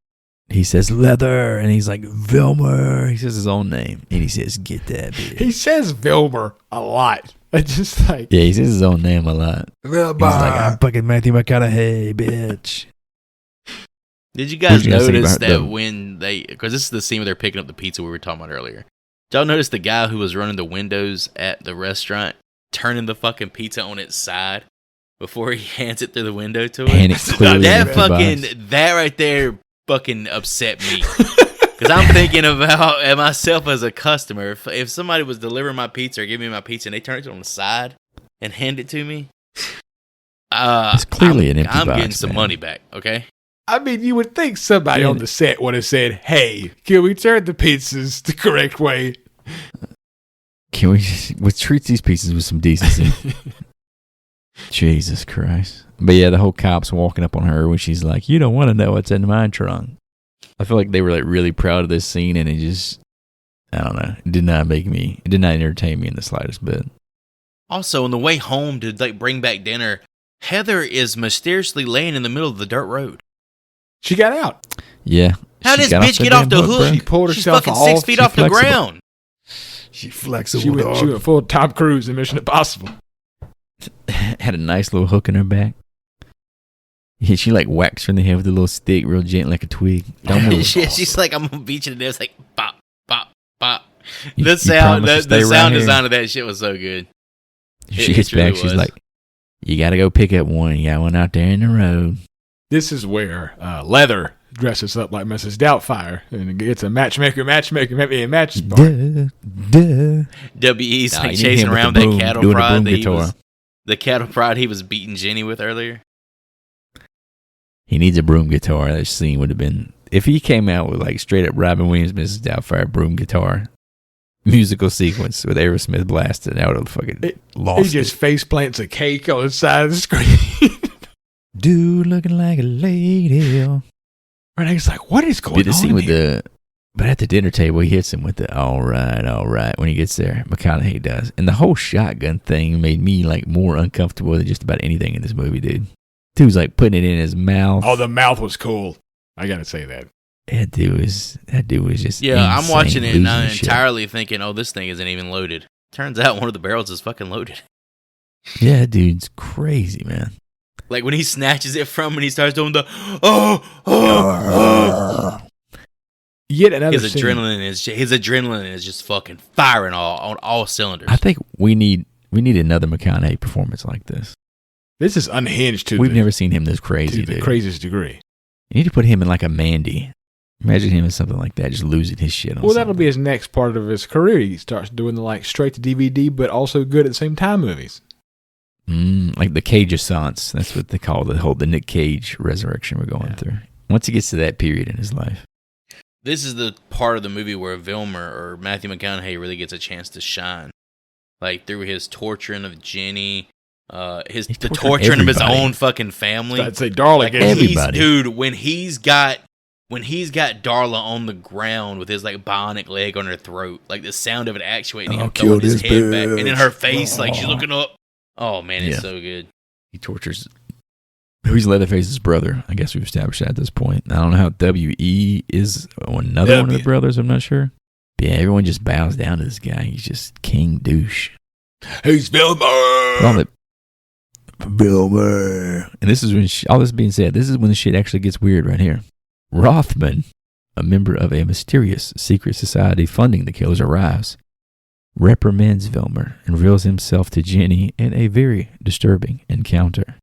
He says Leather, and he's like, Vilmer. He says his own name, and he says, get that bitch. He says Vilmer a lot. It's just like... Yeah, he says his own name a lot. Vilmer. He's like, I'm fucking Matthew McConaughey, bitch. Did you guys notice that when because this is the scene where they're picking up the pizza we were talking about earlier. Did y'all notice the guy who was running the windows at the restaurant turning the fucking pizza on its side before he hands it through the window to her. And it's clearly that right there fucking upset me. Because I'm thinking about myself as a customer. If somebody was delivering my pizza or giving me my pizza and they turn it on the side and hand it to me, it's clearly an empty box. I'm getting some money back, okay? I mean, you would think somebody on the set would have said, "Hey, can we turn the pizzas the correct way? Can we treat these pizzas with some decency?" Jesus Christ. But yeah, the whole cop's walking up on her when she's like, "You don't want to know what's in my trunk." I feel like they were like really proud of this scene, and it just, I don't know, it did not entertain me in the slightest bit. Also, on the way home to like bring back dinner, Heather is mysteriously laying in the middle of the dirt road. She got out. Yeah. How does bitch get off the hook? She pulled herself fucking off. 6 feet off the ground. She flexible. She went full Tom Cruise in Mission Impossible. Had a nice little hook in her back. Yeah, she like whacks her in the head with a little stick, real gentle, like a twig. She's like, "I'm gonna beat you to death." It's like pop, pop, pop. The sound design of that shit was so good. She gets back. She's like, "You got to go pick up one. You got one out there in the road." This is where Leather dresses up like Mrs. Doubtfire and gets a matchmaker, maybe a match spark. W.E.'s like chasing around that cattle prod. The cattle prod he was beating Jenny with earlier. He needs a broom guitar. That scene would have been, if he came out with like straight up Robin Williams, Mrs. Doubtfire broom guitar musical sequence with Aerosmith blasting out of fucking lost. He just face plants a cake on the side of the screen. Dude looking like a lady. Right, he's like, what is going on? The scene with but at the dinner table, he hits him with the all right when he gets there. McConaughey does. And the whole shotgun thing made me like more uncomfortable than just about anything in this movie, dude. Dude was like putting it in his mouth. Oh, the mouth was cool. I gotta say that. That dude was just insane, I'm watching it and I'm entirely thinking, oh, this thing isn't even loaded. Turns out one of the barrels is fucking loaded. Yeah, that dude's crazy, man. Like when he snatches it from him and he starts doing the Yet another his adrenaline is just fucking firing on all cylinders. I think we need another McConaughey performance like this. This is unhinged to We've never seen him this crazy, to the craziest degree. You need to put him in like a Mandy. Imagine him in something like that, just losing his shit on that'll be his next part of his career. He starts doing the like straight to DVD, but also good at the same time movies. Like the Cage-assance. That's what they call the Nick Cage resurrection we're going through. Once he gets to that period in his life. This is the part of the movie where Vilmer or Matthew McConaughey really gets a chance to shine. Like through his torturing of Jenny, the torturing of his own fucking family. I'd say Darla like everybody. Dude, when he's got Darla on the ground with his like bionic leg on her throat, like the sound of it actuating him, throwing his head back, and in her face, like she's looking up. Oh man, it's so good. He tortures. Who's Leatherface's brother? I guess we've established that at this point. I don't know how W.E. is another one of the brothers. I'm not sure. But yeah, everyone just bows down to this guy. He's just king douche. Who's Vilmer? Vilmer. And this is when, all this being said, this is when the shit actually gets weird right here. Rothman, a member of a mysterious secret society funding the killers, arrives, reprimands Vilmer, and reveals himself to Jenny in a very disturbing encounter.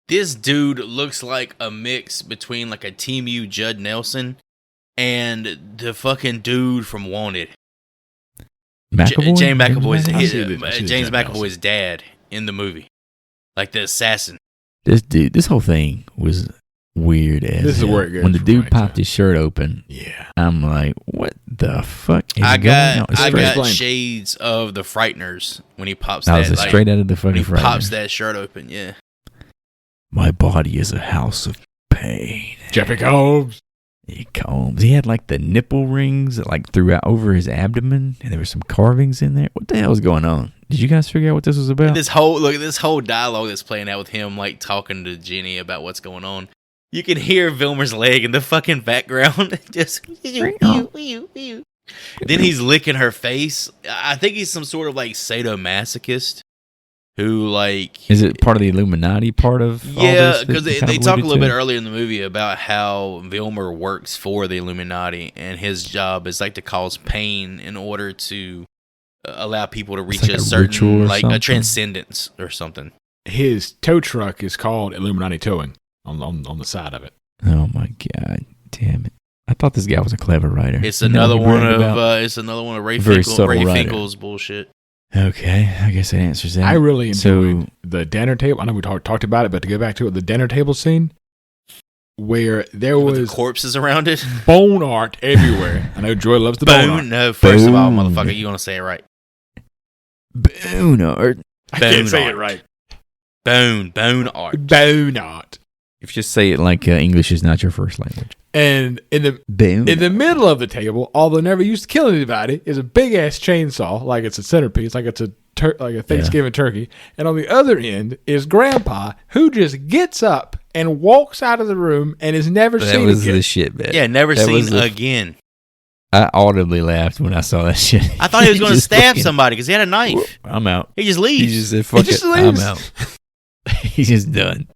This dude looks like a mix between like a Team U Judd Nelson and the fucking dude from Wanted. McAvoy? James McAvoy's dad in the movie. Like the assassin. This whole thing was weird as this is where it goes. When the dude popped his shirt open, I'm like, what the fuck is going on? I got shades of the Frighteners when he pops that. Was straight out of the fucking Frighteners. He pops that shirt open, yeah. My body is a house of pain. Jeffrey Combs. He had like the nipple rings that like throughout over his abdomen, and there were some carvings in there. What the hell is going on? Did you guys figure out what this was about? This whole dialogue that's playing out with him like talking to Jenny about what's going on. You can hear Vilmer's leg in the fucking background. Just then he's licking her face. I think he's some sort of like sadomasochist. Who like is it part of the Illuminati part of because they talk a little bit earlier in the movie about how Vilmer works for the Illuminati and his job is like to cause pain in order to allow people to reach like a a certain, ritual or like something? a transcendence or something. His tow truck is called Illuminati Towing on the side of it. Oh my god, damn it! I thought this guy was a clever writer. It's You know another what he one bragged of about? it's another one of Ray Very Finkel, subtle Ray writer. Finkel's bullshit. Okay, I guess that answers that. I really enjoyed So the dinner table. I know we talked about it, but to go back to it, the dinner table scene where there With the was corpses around it. bone art everywhere. I know Joy loves the bone art. Bone. No, first of all, Bone. motherfucker, you want to say it right. Bone art. I can't Bone say art. it right. Bone art. Bone art. If you just say it like English is not your first language. And in Bone. the middle of the table, although never used to kill anybody, is a big ass chainsaw, like it's a centerpiece, like it's a Thanksgiving turkey. And on the other end is Grandpa, who just gets up and walks out of the room and is never That seen was again. the shit, man. Yeah, never That seen was the- again. I audibly laughed when I saw that shit. I thought he was going to Just stab fucking- somebody because he had a knife. I'm out. He just He leaves. just said, "Fuck just it, leaves. I'm out." He's just done.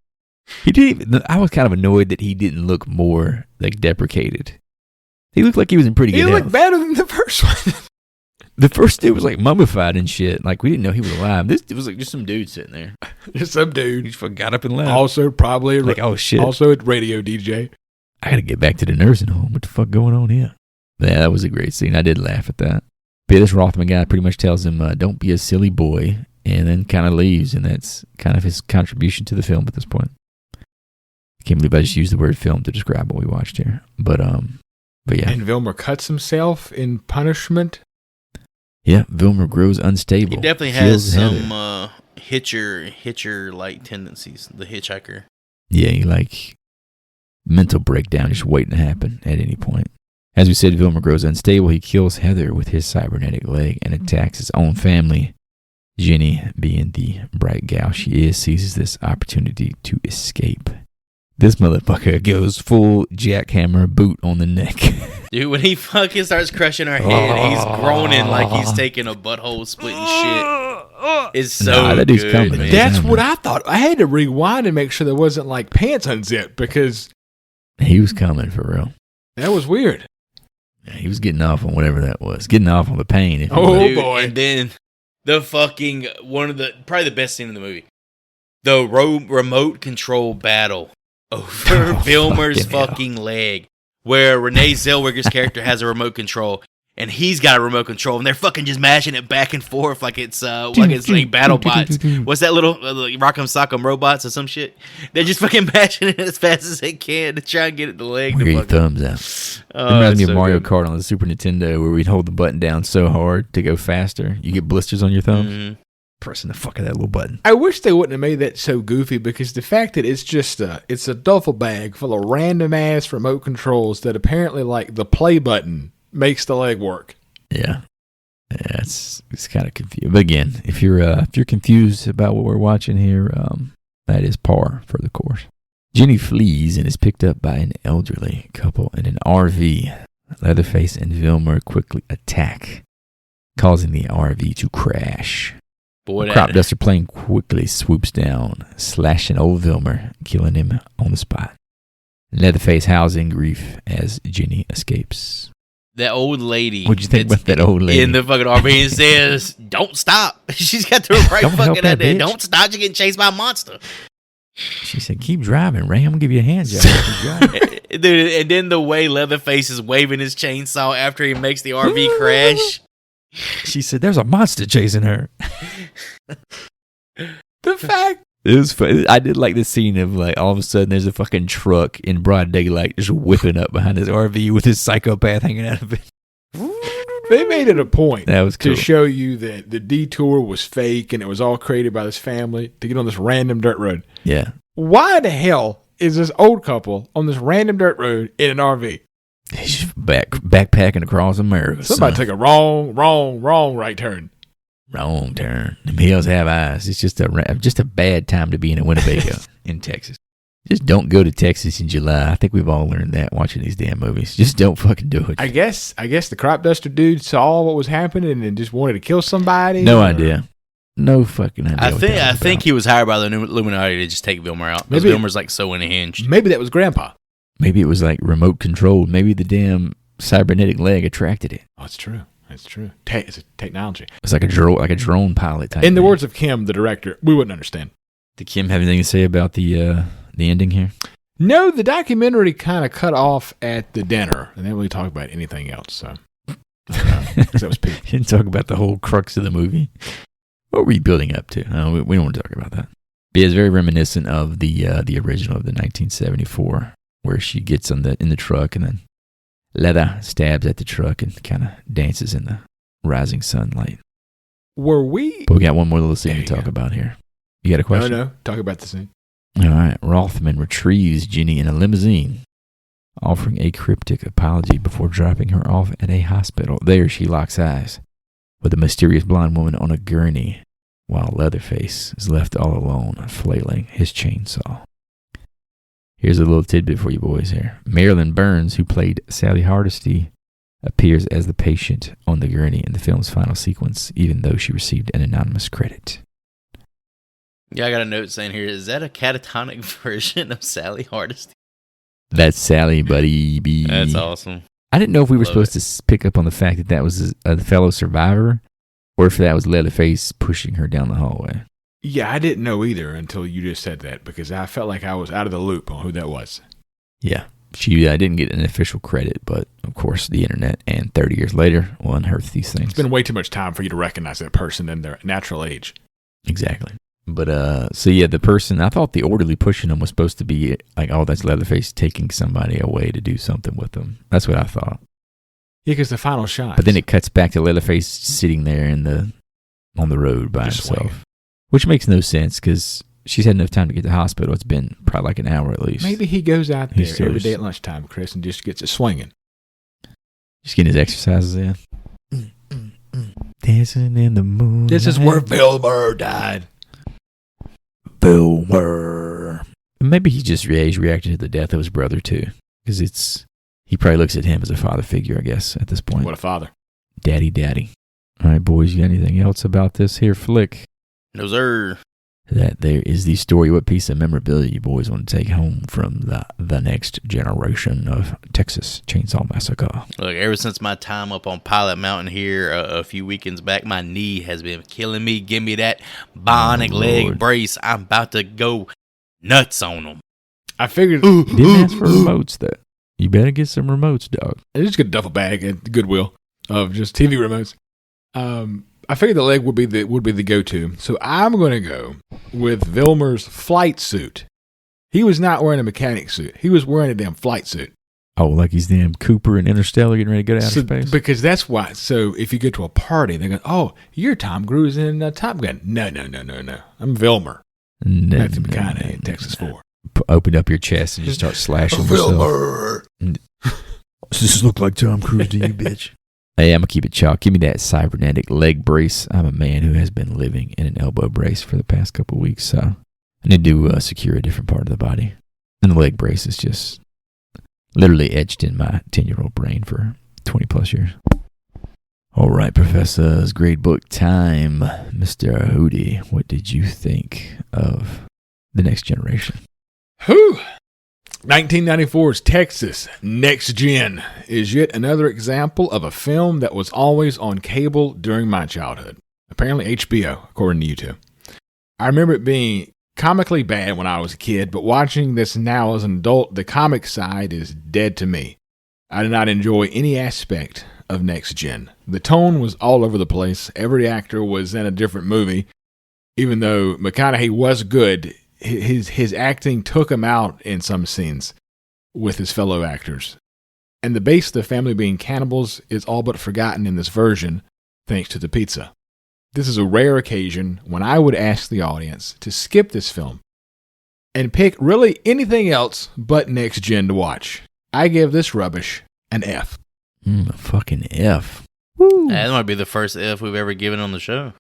He didn't even. I was kind of annoyed that he didn't look more like deprecated. He looked like he was in pretty He good looked health. better than the first one. The first dude was like mummified and shit. Like we didn't know he was alive. This was like just some dude sitting there. Just some He dude. just fucking got up and left. Also, probably Like, oh shit! also a radio DJ. I gotta get back to the nursing home. What the fuck going on here? Yeah, that was a great scene. I did laugh at that. But yeah, this Rothman guy pretty much tells him, "Don't be a silly boy," and then kind of leaves, and that's kind of his contribution to the film at this point. I can't believe I just used the word "film" to describe what we watched here. But yeah, And Vilmer cuts himself in punishment. yeah. Vilmer grows unstable. He definitely kills has Heather. some hitcher like tendencies. The hitchhiker. Yeah, he like mental breakdown just waiting to happen at any point. As we said, Vilmer grows unstable. He kills Heather with his cybernetic leg and attacks his own family. Jenny, being the bright gal she is, seizes this opportunity to escape. This motherfucker goes full jackhammer boot on the neck. Dude, when he fucking starts crushing her head, he's groaning like he's taking a butthole splitting shit. It's so Nah, that dude's good, coming, man. That's what I thought. I had to rewind and make sure there wasn't like pants unzipped because He was coming for real. that was weird. Yeah, he was getting off on whatever that was. Getting off on the pain. If you Oh, will. Dude, boy. And then the fucking probably the best scene in the movie. The remote control battle over Vilmer's fucking hell. fucking leg, where Renee Zellweger's character has a remote control and he's got a remote control, and they're fucking just mashing it back and forth like it's like battle bots. What's that little Rock'em Sock'em robots or some shit? They're just fucking mashing it as fast as they can to try and get it the leg. Give To you fucking, thumbs up. oh, It reminds me it's of so Mario good. Kart on the Super Nintendo, where we'd hold the button down so hard to go faster, you get blisters on your thumbs. Mhm. Pressing the fuck of that little button. I wish they wouldn't have made that so goofy because the fact that it's just it's a duffel bag full of random ass remote controls that apparently like the play button makes the leg work. Yeah, it's kind of confusing. But again, if you're confused about what we're watching here, that is par for the course. Jenny flees and is picked up by an elderly couple in an RV. Leatherface and Vilmer quickly attack, causing the RV to crash. Boy, The crop duster plane quickly swoops down, slashing old Vilmer, killing him on the spot. Leatherface howls in grief as Jenny escapes. that old lady. What'd you think that's about that old lady? in the fucking RV and says, "Don't stop." She's got the right Don't help fucking that idea. bitch. Don't stop. You're getting chased by a monster. She said, "Keep driving, Ray. I'm gonna give you a hand job." Keep driving. Dude, and then the way Leatherface is waving his chainsaw after he makes the RV crash. She said, "There's a monster chasing her." The fact It was fun. I did like the scene of like all of a sudden there's a fucking truck in broad daylight just whipping up behind his RV with his psychopath hanging out of it. they made it a point That was cool. to show you that the detour was fake and it was all created by this family to get on this random dirt road. Yeah, Why the hell is this old couple on this random dirt road in an RV? he's just backpacking across America. Somebody son. took a wrong right turn. Wrong turn. Them hills have eyes. It's just a bad time to be in a Winnebago in Texas. Just don't go to Texas in July. I think we've all learned that watching these damn movies. Just don't fucking do it. I guess the crop duster dude saw what was happening and just wanted to kill somebody. No or- idea. No fucking idea. I what think that was I think about. he was hired by the Illuminati to just take Vilmer out. Because Maybe- Vilmer's like so unhinged. Maybe that was Grandpa. Maybe it was like remote controlled. Maybe the damn cybernetic leg attracted it. Oh, it's true. That's true. It's a technology. It's like a drone pilot type. In the words of Kim, the director, we wouldn't understand. Did Kim have anything to say about the ending here? No, the documentary kind of cut off at the dinner, and they didn't really talk about anything else. So that was Pete. Didn't talk about the whole crux of the movie. What were you building up to? We don't want to talk about that. But it's very reminiscent of the original of the 1974, where she gets in the truck and then Leather stabs at the truck and kind of dances in the rising sunlight. Were we? But we got one more little scene to talk about here. You got a question? No. Talk about the scene. All right. Rothman retrieves Ginny in a limousine, offering a cryptic apology before dropping her off at a hospital. There she locks eyes with a mysterious blonde woman on a gurney, while Leatherface is left all alone, flailing his chainsaw. Here's a little tidbit for you boys here. Marilyn Burns, who played Sally Hardesty, appears as the patient on the gurney in the film's final sequence, even though she received an anonymous credit. Yeah, I got a note saying here, is that a catatonic version of Sally Hardesty? That's Sally, buddy. That's awesome. I didn't know if we were supposed to pick up on the fact that was a fellow survivor, or if that was Leatherface pushing her down the hallway. Yeah, I didn't know either until you just said that, because I felt like I was out of the loop on who that was. Yeah, she didn't get an official credit, but of course the internet and 30 years later will unearth these things. It's been way too much time for you to recognize that person in their natural age. Exactly. But, so yeah, the person, I thought the orderly pushing him was supposed to be like, oh, that's Leatherface taking somebody away to do something with them. That's what I thought. Yeah, because the final shot. But then it cuts back to Leatherface sitting there on the road by himself. Swinging. Which makes no sense because she's had enough time to get to the hospital. It's been probably like an hour at least. Maybe he goes out there every day at lunchtime, Chris, and just gets it swinging. Just getting his exercises in. Dancing in the moon. This is where Vilmer died. Vilmer. Maybe he's reacted to the death of his brother too, because he probably looks at him as a father figure, I guess, at this point. What a father. Daddy. All right, boys, you got anything else about this here flick? No, sir. That there is the story. What piece of memorabilia you boys want to take home from the next generation of Texas Chainsaw Massacre? Look, ever since my time up on Pilot Mountain here a few weekends back, my knee has been killing me. Give me that bionic leg brace. I'm about to go nuts on them. I figured... You didn't ask for remotes, though. You better get some remotes, dog. I just get a duffel bag at Goodwill of just TV remotes. I figured the leg would be the go-to, so I'm going to go with Vilmer's flight suit. He was not wearing a mechanic suit. He was wearing a damn flight suit. Oh, like he's damn Cooper in Interstellar getting ready to go to outer space? Because that's why. So if you go to a party, they go, oh, you're Tom Cruise in Top Gun. No. I'm Vilmer. Matthew McConaughey in Texas 4. Open up your chest and just start slashing yourself. Vilmer. Does this look like Tom Cruise to you, bitch? Hey, I'm going to keep it chalk. Give me that cybernetic leg brace. I'm a man who has been living in an elbow brace for the past couple of weeks, so I need to secure a different part of the body. And the leg brace is just literally etched in my 10-year-old brain for 20 plus years. All right, professors, grade book time. Mr. Hootie, what did you think of The Next Generation? 1994's Texas Next Gen is yet another example of a film that was always on cable during my childhood. Apparently HBO, according to you two. I remember it being comically bad when I was a kid, but watching this now as an adult, the comic side is dead to me. I did not enjoy any aspect of Next Gen. The tone was all over the place. Every actor was in a different movie. Even though McConaughey was good, his acting took him out in some scenes with his fellow actors. And the base of the family being cannibals is all but forgotten in this version, thanks to the pizza. This is a rare occasion when I would ask the audience to skip this film and pick really anything else but Next Gen to watch. I give this rubbish an F. A fucking F. Woo. That might be the first F we've ever given on the show.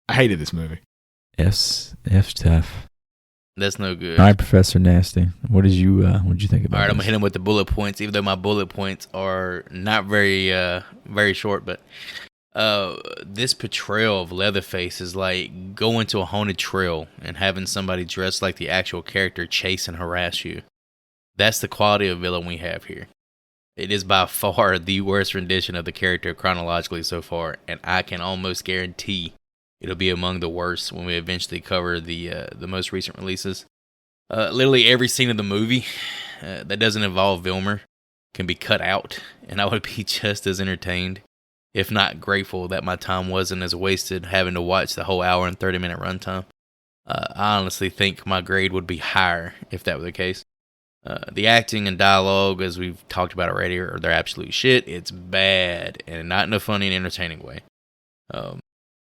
I hated this movie. F's tough. That's no good. All right, Professor Nasty. What did you think about it? All right, I'm going to hit him with the bullet points, even though my bullet points are not very short. But this portrayal of Leatherface is like going to a haunted trail and having somebody dressed like the actual character chase and harass you. That's the quality of villain we have here. It is by far the worst rendition of the character chronologically so far, and I can almost guarantee it'll be among the worst when we eventually cover the most recent releases. Literally every scene of the movie that doesn't involve Vilmer can be cut out, and I would be just as entertained, if not grateful, that my time wasn't as wasted having to watch the whole hour and 30-minute runtime. I honestly think my grade would be higher if that were the case. The acting and dialogue, as we've talked about already, they're absolute shit. It's bad, and not in a funny and entertaining way. I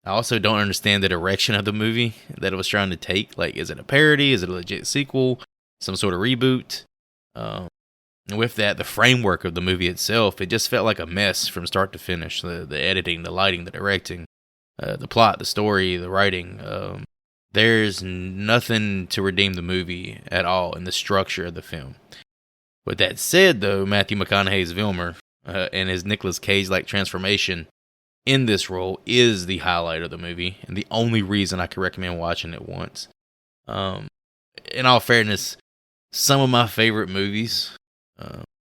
also don't understand the direction of the movie that it was trying to take. Like, is it a parody? Is it a legit sequel? Some sort of reboot? And with that, the framework of the movie itself, it just felt like a mess from start to finish. The editing, the lighting, the directing, the plot, the story, the writing. There's nothing to redeem the movie at all in the structure of the film. With that said, though, Matthew McConaughey's Vilmer and his Nicolas Cage-like transformation in this role is the highlight of the movie and the only reason I could recommend watching it once. In all fairness, some of my favorite movies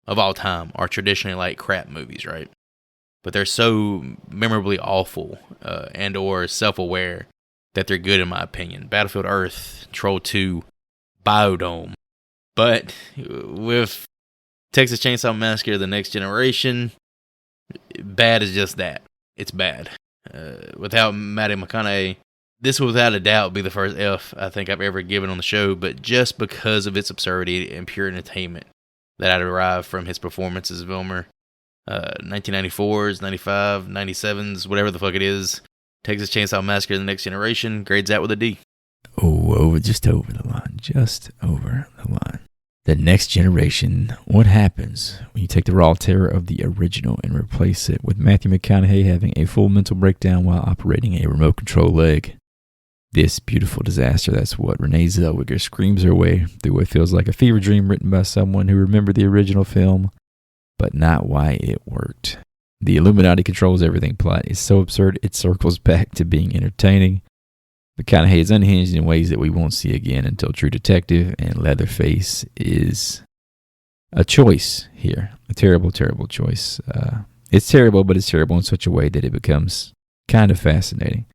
of all time are traditionally like crap movies, right? But they're so memorably awful and or self-aware that they're good in my opinion. Battlefield Earth, Troll 2, Biodome. But with Texas Chainsaw Massacre, The Next Generation, bad is just that. It's bad. Without Matty McConaughey, this will without a doubt be the first F I think I've ever given on the show, but just because of its absurdity and pure entertainment that I derive from his performance as Vilmer. 1994s, 95, 97s, whatever the fuck it is. Texas Chainsaw Massacre, The Next Generation, grades out with a D. Oh, just over the line. Just over the line. The Next Generation. What happens when you take the raw terror of the original and replace it with Matthew McConaughey having a full mental breakdown while operating a remote control leg? This beautiful disaster, that's what Renee Zellweger screams her way through what feels like a fever dream written by someone who remembered the original film, but not why it worked. The Illuminati controls everything plot is so absurd it circles back to being entertaining. McConaughey is unhinged in ways that we won't see again until True Detective, and Leatherface is a choice here. A terrible, terrible choice. It's terrible, but it's terrible in such a way that it becomes kind of fascinating.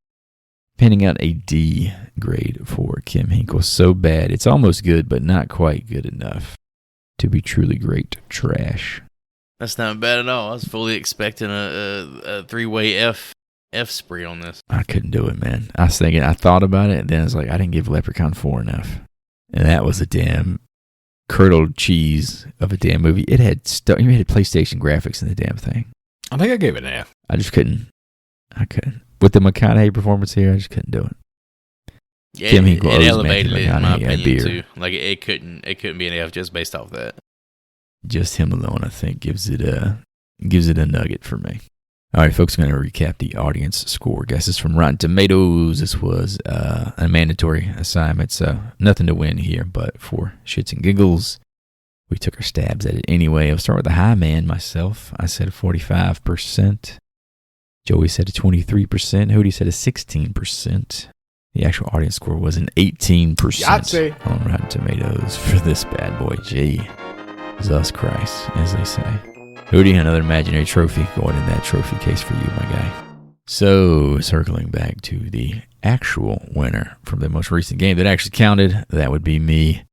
Pinning out a D grade for Kim Hinkle. So bad, it's almost good, but not quite good enough to be truly great trash. That's not bad at all. I was fully expecting a three-way F spree on this. I couldn't do it, man. I was thinking, I thought about it, and then I was like, I didn't give Leprechaun 4 enough. And that was a damn curdled cheese of a damn movie. It had you had PlayStation graphics in the damn thing. I think I gave it an F. I just couldn't. With the McConaughey performance here, I just couldn't do it. Yeah, Kim Hinkle it elevated it in my opinion too. Like it couldn't be an F just based off that. Just him alone, I think, gives it a nugget for me. All right, folks, I'm going to recap the audience score. Guesses from Rotten Tomatoes. This was a mandatory assignment, so nothing to win here, but for shits and giggles, we took our stabs at it anyway. I'll start with the high man, myself. I said 45%. Joey said a 23%. Hootie said a 16%. The actual audience score was an 18% Yahtzee. On Rotten Tomatoes for this bad boy. Gee. Jesus Christ, as they say. Hootie, another imaginary trophy going in that trophy case for you, my guy. So, circling back to the actual winner from the most recent game that actually counted, that would be me.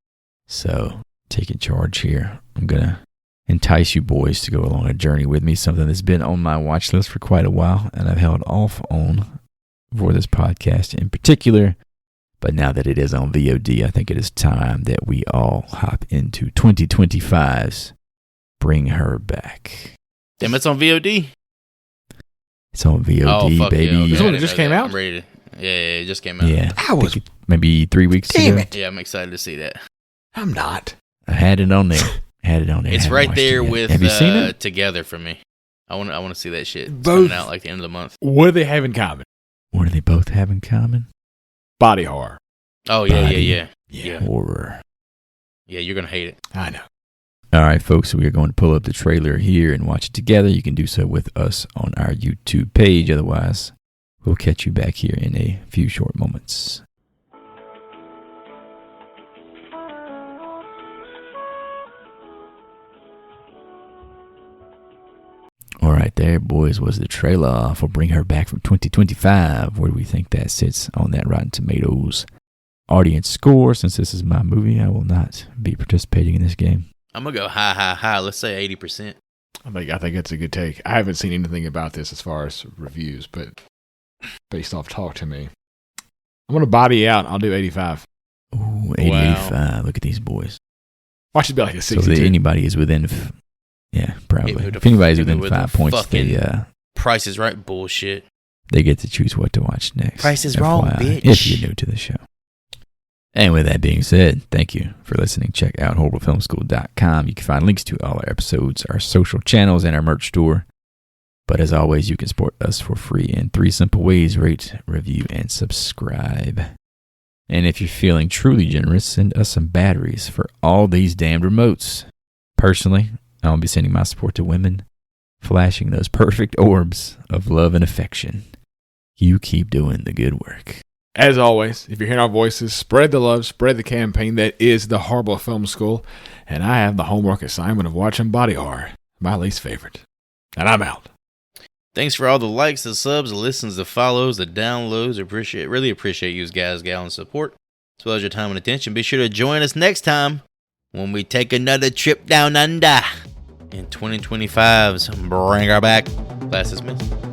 So, taking charge here. I'm going to entice you boys to go along a journey with me, something that's been on my watch list for quite a while, and I've held off on for this podcast in particular. But now that it is on VOD, I think it is time that we all hop into 2025's Bring Her Back. Damn, it's on VOD? It's on VOD, baby. Yeah, this one just came out? I'm ready. Yeah, it just came out. Yeah, that was maybe 3 weeks ago. Damn it. Yeah, I'm excited to see that. I'm not. I had it on there. It's right there with Have you seen it? Together for me. I want to see that shit. It's Both. coming out like the end of the month. What do they have in common? What do they both have in common? Body horror. Oh, yeah. Horror. Yeah, you're going to hate it. I know. All right, folks, we are going to pull up the trailer here and watch it together. You can do so with us on our YouTube page. Otherwise, we'll catch you back here in a few short moments. there, boys, was the trailer for Bring Her Back from 2025. Where do we think that sits on that Rotten Tomatoes audience score? Since this is my movie, I will not be participating in this game. I'm going to go high. Let's say 80%. I think that's a good take. I haven't seen anything about this as far as reviews, but based off talk to me, I'm going to body out. I'll do 85. Ooh, 80, wow. 85. Look at these boys. Watch it be like a 62. So that anybody is within, probably. If anybody's within 5 points, they Price is Right bullshit. They get to choose what to watch next. Price is wrong, bitch. If you're new to the show. And with that being said, thank you for listening. Check out horriblefilmschool.com. You can find links to all our episodes, our social channels, and our merch store. But as always, you can support us for free in 3 simple ways: rate, review, and subscribe. And if you're feeling truly generous, send us some batteries for all these damned remotes. Personally, I'll be sending my support to women, flashing those perfect orbs of love and affection. You keep doing the good work. As always, if you're hearing our voices, spread the love, spread the campaign that is the Horrible Film School. And I have the homework assignment of watching body horror, my least favorite. And I'm out. Thanks for all the likes, the subs, the listens, the follows, the downloads. Really appreciate you guys, gals, support, as well as your time and attention. Be sure to join us next time when we take another trip down under in 2025's Bring Her Back. Class dismissed.